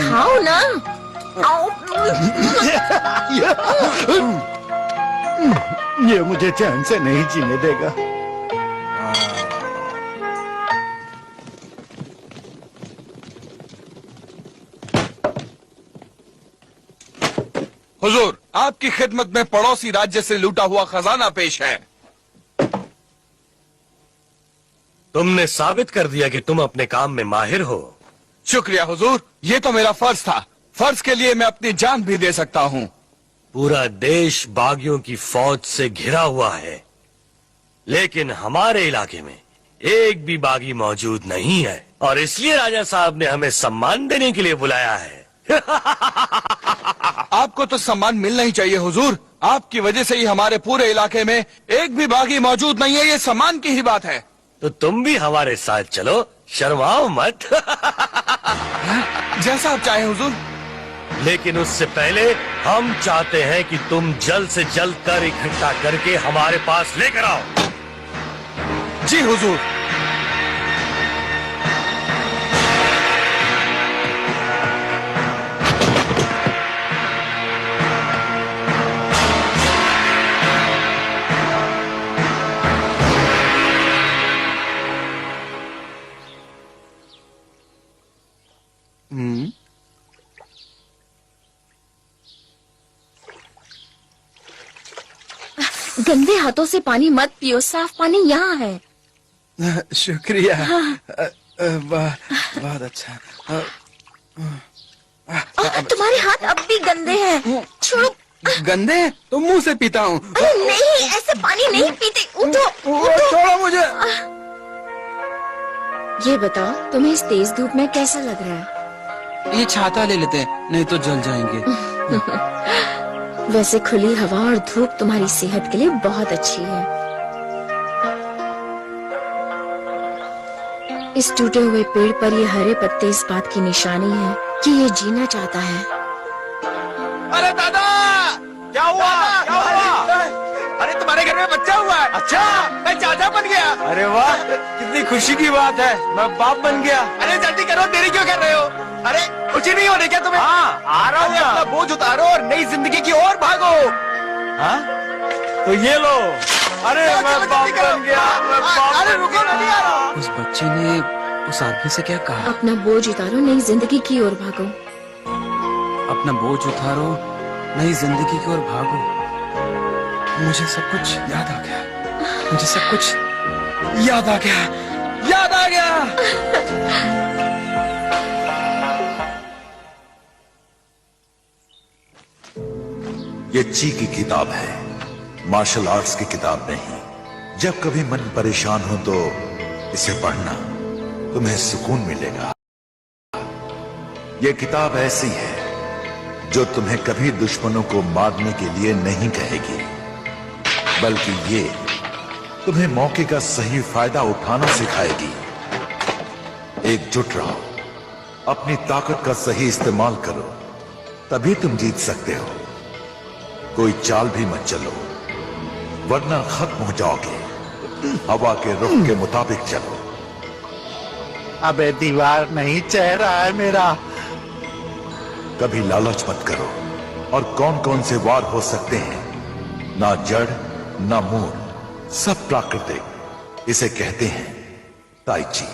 K: खाओ ना।
H: ये मुझे चैन से नहीं जीने देगा।
D: हुजूर, आपकी खिदमत में पड़ोसी राज्य से लूटा हुआ खजाना पेश है।
L: तुमने साबित कर दिया कि तुम अपने काम में माहिर हो।
D: शुक्रिया हुजूर, ये तो मेरा फर्ज था। फर्ज के लिए मैं अपनी जान भी दे सकता हूँ।
L: पूरा देश बागियों की फौज से घिरा हुआ है, लेकिन हमारे इलाके में एक भी बागी मौजूद नहीं है, और इसलिए राजा साहब ने हमें सम्मान देने के लिए बुलाया है।
D: आपको तो सम्मान मिलना ही चाहिए हुजूर। आपकी वजह से ही हमारे पूरे इलाके में एक भी बागी मौजूद नहीं है, ये सम्मान की ही बात है।
L: तो तुम भी हमारे साथ चलो, शर्माओ मत।
D: जैसा आप चाहें हुजूर।
L: लेकिन उससे पहले हम चाहते हैं कि तुम जल्द से जल्द कर इकट्ठा करके हमारे पास लेकर आओ।
D: जी हुजूर।
K: गंदे हाथों से पानी मत पियो, साफ पानी यहाँ है।
D: शुक्रिया।
K: हाँ।
D: बहुत अच्छा।
K: तुम्हारे हाथ अब भी गंदे हैं, छोड़ो।
D: गंदे? तो मुंह से पीता हूँ।
K: नहीं, ऐसे पानी नहीं पीते। उठो, उठो।
D: छोड़ो मुझे।
K: ये बताओ, तुम्हें इस तेज धूप में कैसा लग रहा है?
D: ये छाता ले लेते हैं, नहीं तो जल जाएंगे।
K: वैसे खुली हवा और धूप तुम्हारी सेहत के लिए बहुत अच्छी है। इस टूटे हुए पेड़ पर ये हरे पत्ते इस बात की निशानी है कि ये जीना चाहता है।
A: अरे दादा, क्या हुआ? क्या हुआ? अरे तुम्हारे घर में बच्चा हुआ है? अच्छा, मैं चाचा बन गया।
F: अरे वाह, कितनी खुशी की बात है, मैं बाप बन गया।
A: अरे जल्दी करो, देरी क्यों कर रहे हो? अरे
D: खुशी नहीं हो रही क्या तुम्हें?
F: हाँ आ रहा हूँ
D: अपना
F: ना।
D: बोझ उतारो और नई जिंदगी की ओर भागो।
F: हाँ तो ये लो। अरे मैं बाप बन गया, मैं बाप बन गया।
D: उस बच्चे ने उस आदमी से क्या कहा?
K: अपना बोझ उतारो, नई जिंदगी की ओर भागो।
D: अपना बोझ उतारो, नई जिंदगी की ओर भागो। मुझे सब कुछ याद आ गया। मुझे सब कुछ याद आ गया। याद आ गया।
A: ये ची की किताब है, मार्शल आर्ट्स की किताब नहीं। जब कभी मन परेशान हो तो इसे पढ़ना, तुम्हें सुकून मिलेगा। ये किताब ऐसी है जो तुम्हें कभी दुश्मनों को मारने के लिए नहीं कहेगी, बल्कि ये तुम्हें मौके का सही फायदा उठाना सिखाएगी। एकजुट रहो, अपनी ताकत का सही इस्तेमाल करो, तभी तुम जीत सकते हो। कोई चाल भी मत चलो, वरना खत्म हो जाओगे। हवा के रुख के मुताबिक चलो।
H: अबे दीवार नहीं, चेहरा है मेरा।
A: कभी लालच मत करो। और कौन कौन से वार हो सकते हैं, ना जड़ ना मूल, सब प्राकृतिक। इसे कहते हैं ताई ची।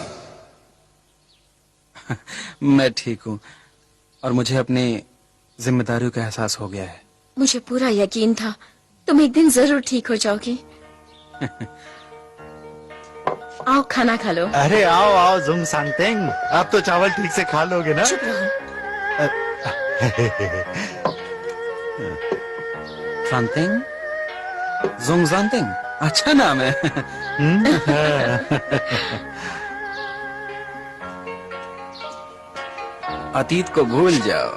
D: मैं ठीक हूँ और मुझे अपनी जिम्मेदारियों का एहसास हो गया है।
K: मुझे पूरा यकीन था तुम एक दिन जरूर ठीक हो जाओगे। आओ खाना खा लो।
H: अरे आओ आओ जुम सांगतेंग, आप तो चावल ठीक से खा लोगे ना?
K: चुप रहो।
D: सांगतेंग, जुंग सांगतेंग, अच्छा नाम है। अतीत को भूल जाओ।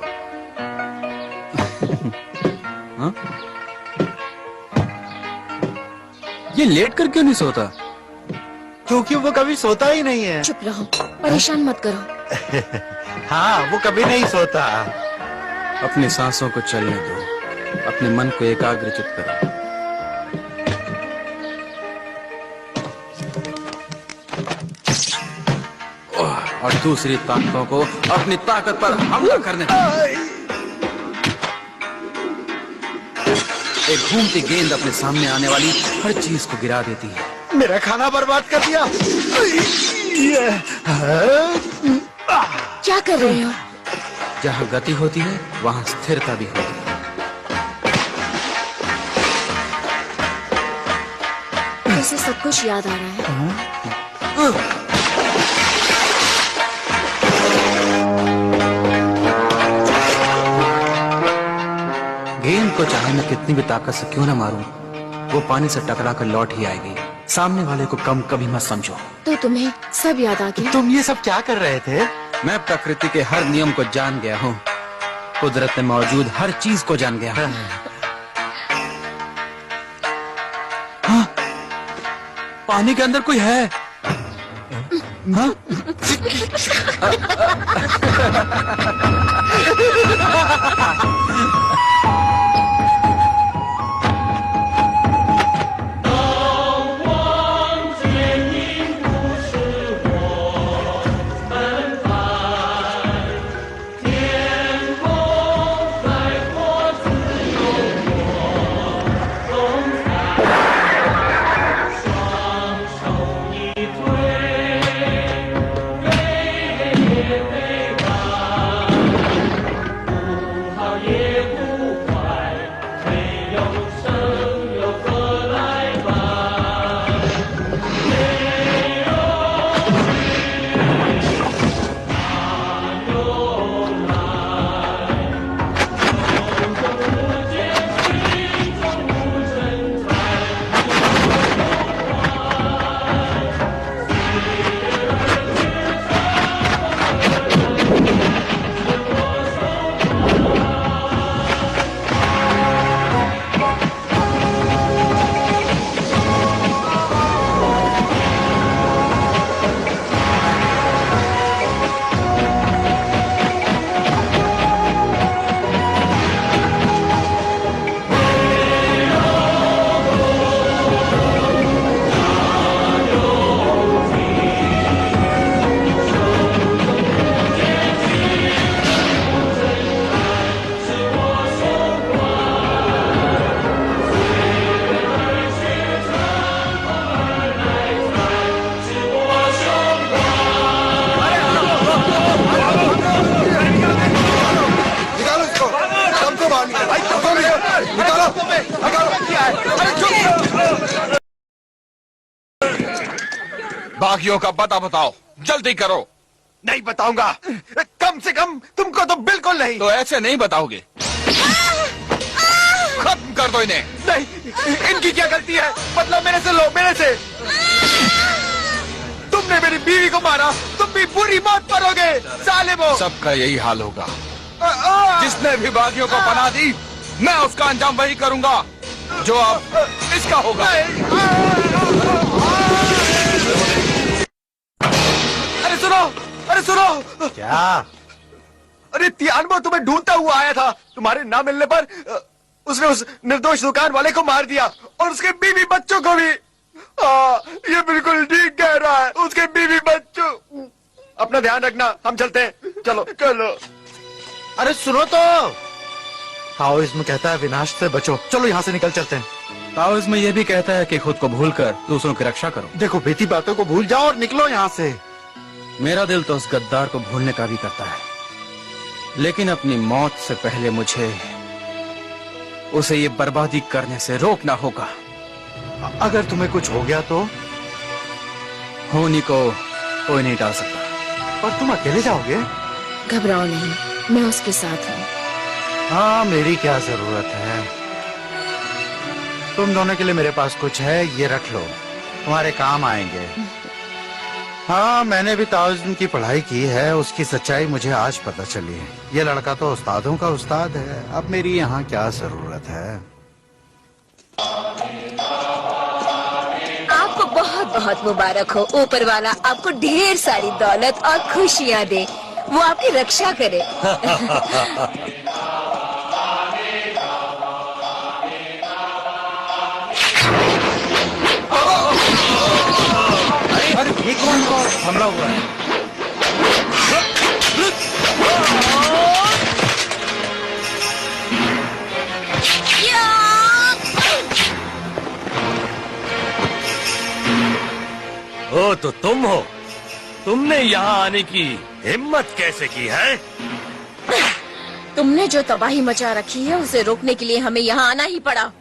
D: हाँ? ये लेट कर क्यों नहीं सोता?
H: क्योंकि वो कभी सोता ही नहीं है।
K: चुप रहो, परेशान मत करो।
H: हाँ वो कभी नहीं सोता।
D: अपनी सांसों को चलने दो, अपने मन को एकाग्रचित करो। और दूसरी ताकतों को अपनी ताकत पर हमला करने दो। एक घूमती गेंद अपने सामने आने वाली हर चीज को गिरा देती है।
H: मेरा खाना बर्बाद कर दिया।
K: क्या कर रहे हो?
D: जहाँ गति होती है वहाँ स्थिरता भी होती है।
K: जैसे सब कुछ याद आ रहा है।
D: गेंद को चाहे मैं कितनी भी ताकत से क्यों ना मारूं, वो पानी से टकरा कर लौट ही आएगी। सामने वाले को कम कभी मत समझो।
K: तो तुम्हें सब याद आ गया?
H: तुम ये सब क्या कर रहे थे?
D: मैं प्रकृति के हर नियम को जान गया हूँ, कुदरत में मौजूद हर चीज को जान गया हूँ। हाँ, पानी के अंदर कोई है। हाँ?
A: भाई क्या कर रहे हो? निकालो,
D: बाकियों का पता बताओ, जल्दी करो।
A: नहीं बताऊंगा, कम से कम तुमको तो बिल्कुल नहीं।
D: तो ऐसे नहीं बताओगे, खत्म कर दो इन्हें।
A: नहीं, इनकी क्या गलती है? मतलब मेरे से लो, मेरे से। तुमने मेरी बीवी को मारा, तुम भी बुरी मौत मरोगे सालिमो।
D: सबका यही हाल होगा। जिसने भी बागियों को पनाह दी, मैं उसका अंजाम वही करूंगा जो अब इसका होगा।
A: अरे सुनो, अरे सुनो।
H: क्या?
A: अरे तियानबो तुम्हें ढूंढता हुआ आया था। तुम्हारे ना मिलने पर उसने उस निर्दोष दुकान वाले को मार दिया और उसके बीवी बच्चों को भी। ये बिल्कुल ठीक कह रहा है, उसके बीवी बच्चों। अपना ध्यान रखना, हम चलते हैं। चलो चलो।
H: अरे सुनो तो, ताओइज्म कहता है विनाश से बचो। चलो यहाँ से निकल चलते हैं।
D: ताओइज्म यह भी कहता है कि खुद को भूलकर दूसरों की रक्षा करो।
H: देखो, बीती बातों को भूल जाओ और निकलो यहाँ से।
D: मेरा दिल तो उस गद्दार को भूलने का भी करता है, लेकिन अपनी मौत से पहले मुझे उसे ये बर्बादी करने से रोकना होगा।
H: अगर तुम्हें कुछ हो गया तो?
D: होनी को कोई नहीं टाल सकता।
H: और तुम अकेले जाओगे?
K: घबराओ नहीं, मैं उसके साथ हूँ।
H: हाँ, मेरी क्या जरूरत है? तुम दोनों के लिए मेरे पास कुछ है, ये रख लो, तुम्हारे काम आएंगे। हाँ, मैंने भी ताओइज्म की पढ़ाई की है, उसकी सच्चाई मुझे आज पता चली है। ये लड़का तो उस्तादों का उस्ताद है, अब मेरी यहाँ क्या जरूरत है?
K: आपको बहुत बहुत मुबारक हो। ऊपर वाला आपको ढेर सारी दौलत और खुशियाँ दे, वो आपकी रक्षा करे।
A: अरे ये कौन हमला हुआ है?
L: ओ तो तुम हो? तुमने यहाँ आने की हिम्मत कैसे की है?
K: तुमने जो तबाही मचा रखी है उसे रोकने के लिए हमें यहाँ आना ही पड़ा।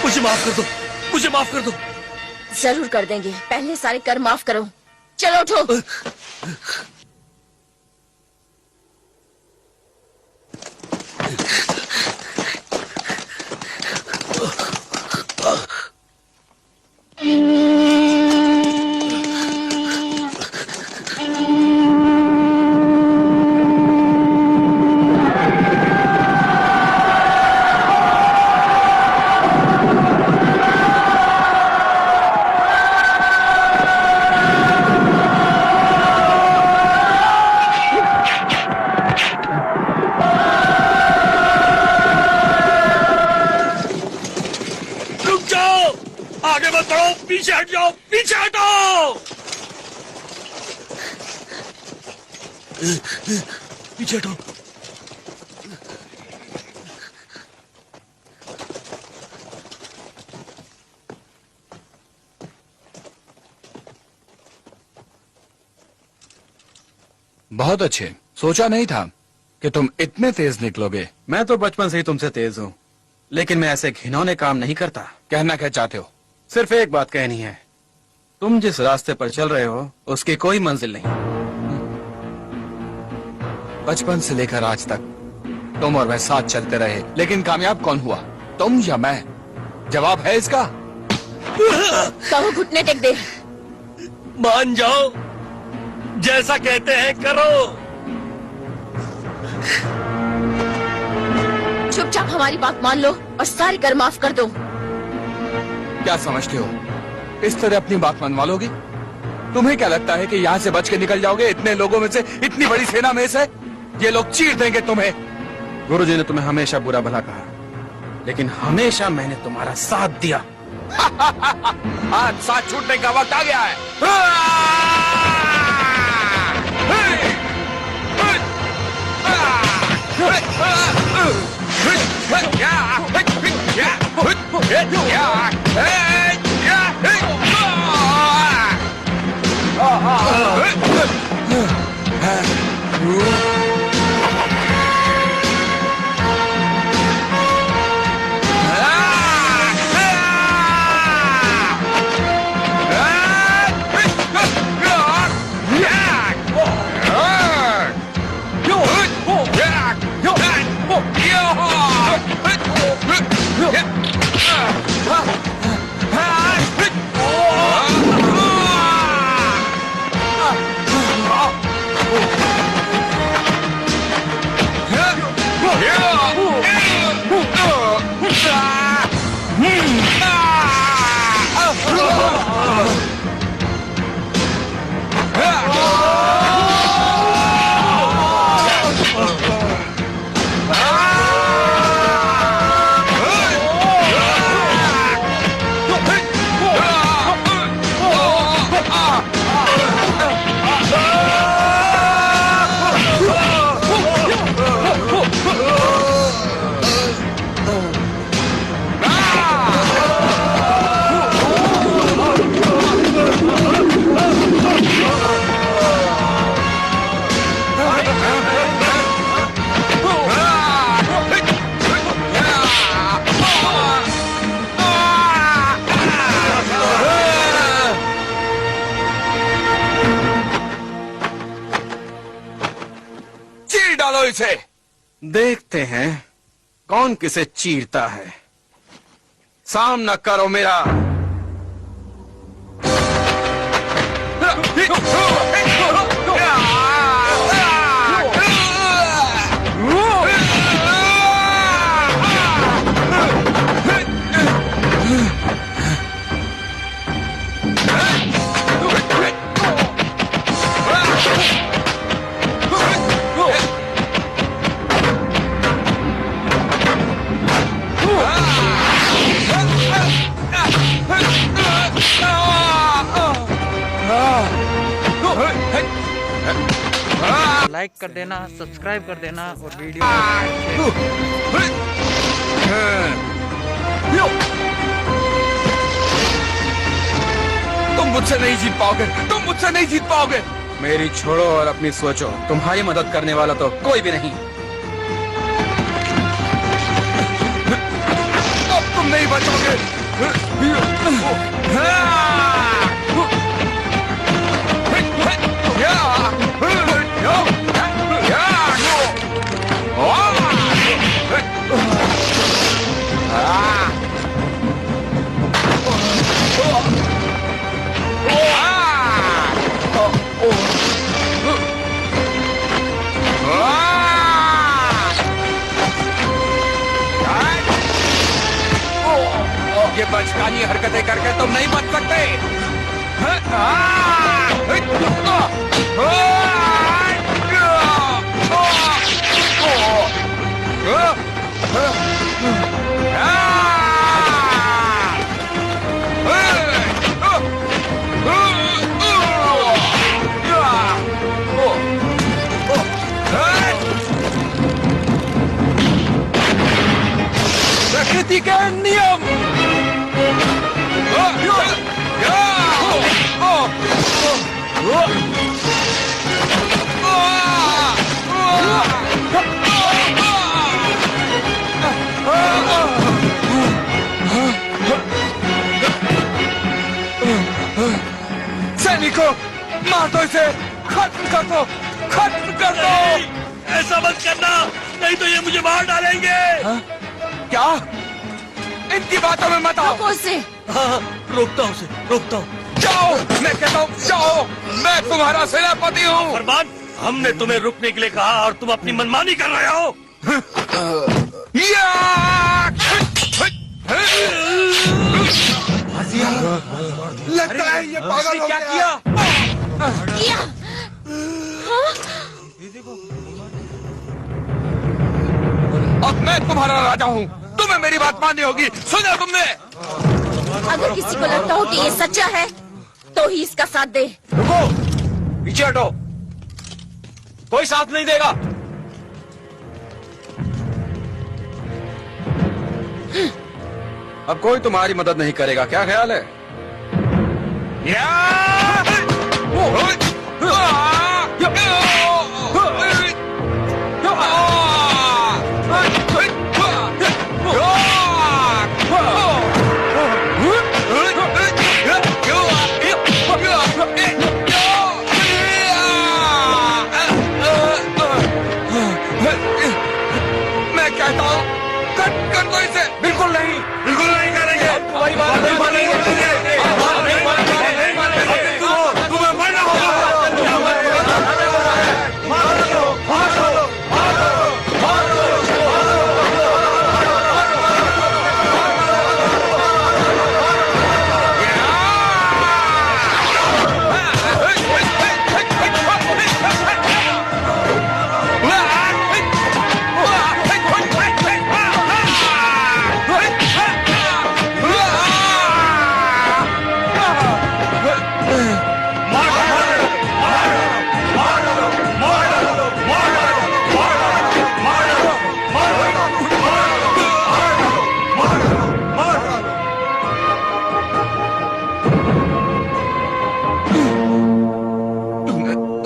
L: मुझे माफ कर दो, मुझे माफ कर दो।
K: जरूर कर देंगे, पहले सारे कर माफ करो। चलो उठो।
L: आगे मत बढ़ो, पीछे हट जाओ, पीछे हटो। पीछे हटो।
D: बहुत अच्छे, सोचा नहीं था कि तुम इतने तेज निकलोगे।
H: मैं तो बचपन से ही तुमसे तेज हूँ, लेकिन मैं ऐसे घिनौने काम नहीं करता।
D: कहना क्या चाहते हो?
H: सिर्फ एक बात कहनी है, तुम जिस रास्ते पर चल रहे हो उसकी कोई मंजिल नहीं।
D: बचपन से लेकर आज तक तुम और मैं साथ चलते रहे, लेकिन कामयाब कौन हुआ, तुम या मैं? जवाब है इसका?
K: कहो घुटने टेक दे।
L: मान जाओ, जैसा कहते हैं करो।
K: चुपचाप हमारी बात मान लो और सारे कर माफ कर दो।
D: क्या समझते हो, इस तरह अपनी बात मनवा लोगी? तुम्हें क्या लगता है कि यहाँ से बच के निकल जाओगे? इतने लोगों में से, इतनी बड़ी सेना में से ये लोग चीर देंगे तुम्हें।
H: गुरुजी ने तुम्हें हमेशा बुरा भला कहा, लेकिन हमेशा मैंने तुम्हारा साथ दिया।
D: आज साथ छूटने का वक्त आ गया है।
H: इसे देखते हैं कौन किसे चीरता है। सामना करो मेरा।
E: लाइक कर देना, सब्सक्राइब कर देना और वीडियो
D: तुम मुझसे नहीं जीत पाओगे, तुम मुझसे नहीं जीत पाओगे।
H: मेरी छोड़ो और अपनी सोचो। तुम्हारी मदद करने वाला तो कोई भी नहीं।
D: अब तुम नहीं बचोगे। हरकतें करके तुम नहीं बच सकते। प्रकृति के नियम। सैनिकों, मार दो इसे, खत्म कर दो, खत्म कर दो।
L: ऐसा मत करना, नहीं तो ये मुझे मार डालेंगे।
D: क्या? इनकी बातों में मत आओ।
L: हाँ, रोकता हूँ उसे, रोकता हूँ।
D: जाओ, मैं कहता हूँ जाओ, मैं तुम्हारा सेनापति हूँ।
L: फरमान, हमने तुम्हें रुकने के लिए कहा और तुम अपनी मनमानी कर रहे हो।
I: लगता है ये पागल हो
D: क्या
I: गया।
D: किया? अब मैं तुम्हारा राजा हूँ, तुम्हें मेरी बात माननी होगी। सुना तुमने?
K: अगर किसी को लगता हो कि ये सच्चा है तो ही इसका साथ दे।
F: रुको, पीछे हटो, कोई साथ नहीं देगा।
D: अब कोई तुम्हारी मदद नहीं करेगा, क्या ख्याल है? मैं कहता हूँ कट कर दो इसे। बिल्कुल नहीं, बिल्कुल नहीं करेंगे। तुम्हारी बात नहीं मानेंगे। तुम्हें मरना होगा।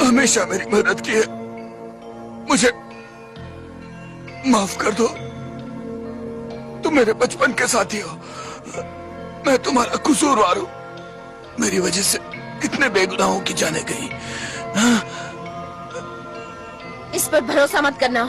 D: हमेशा मेरी मदद की है, मुझे माफ कर दो। तुम मेरे बचपन के साथी हो, मैं तुम्हारा कसूरवार हूँ। मेरी वजह से कितने बेगुनाहों की जाने गई।
K: इस पर भरोसा मत करना।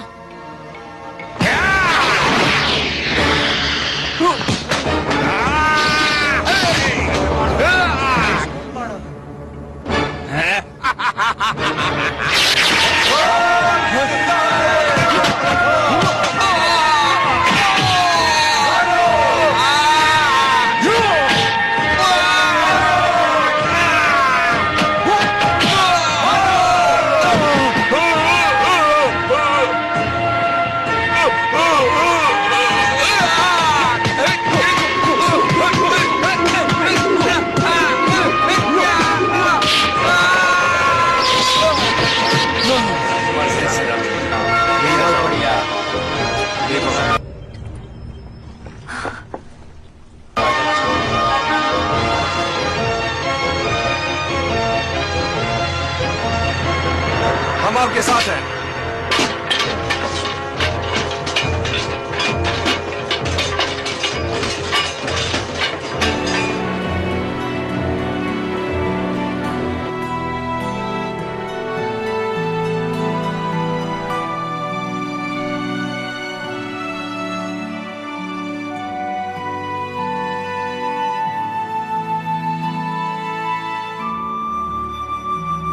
F: हम आपके साथ हैं।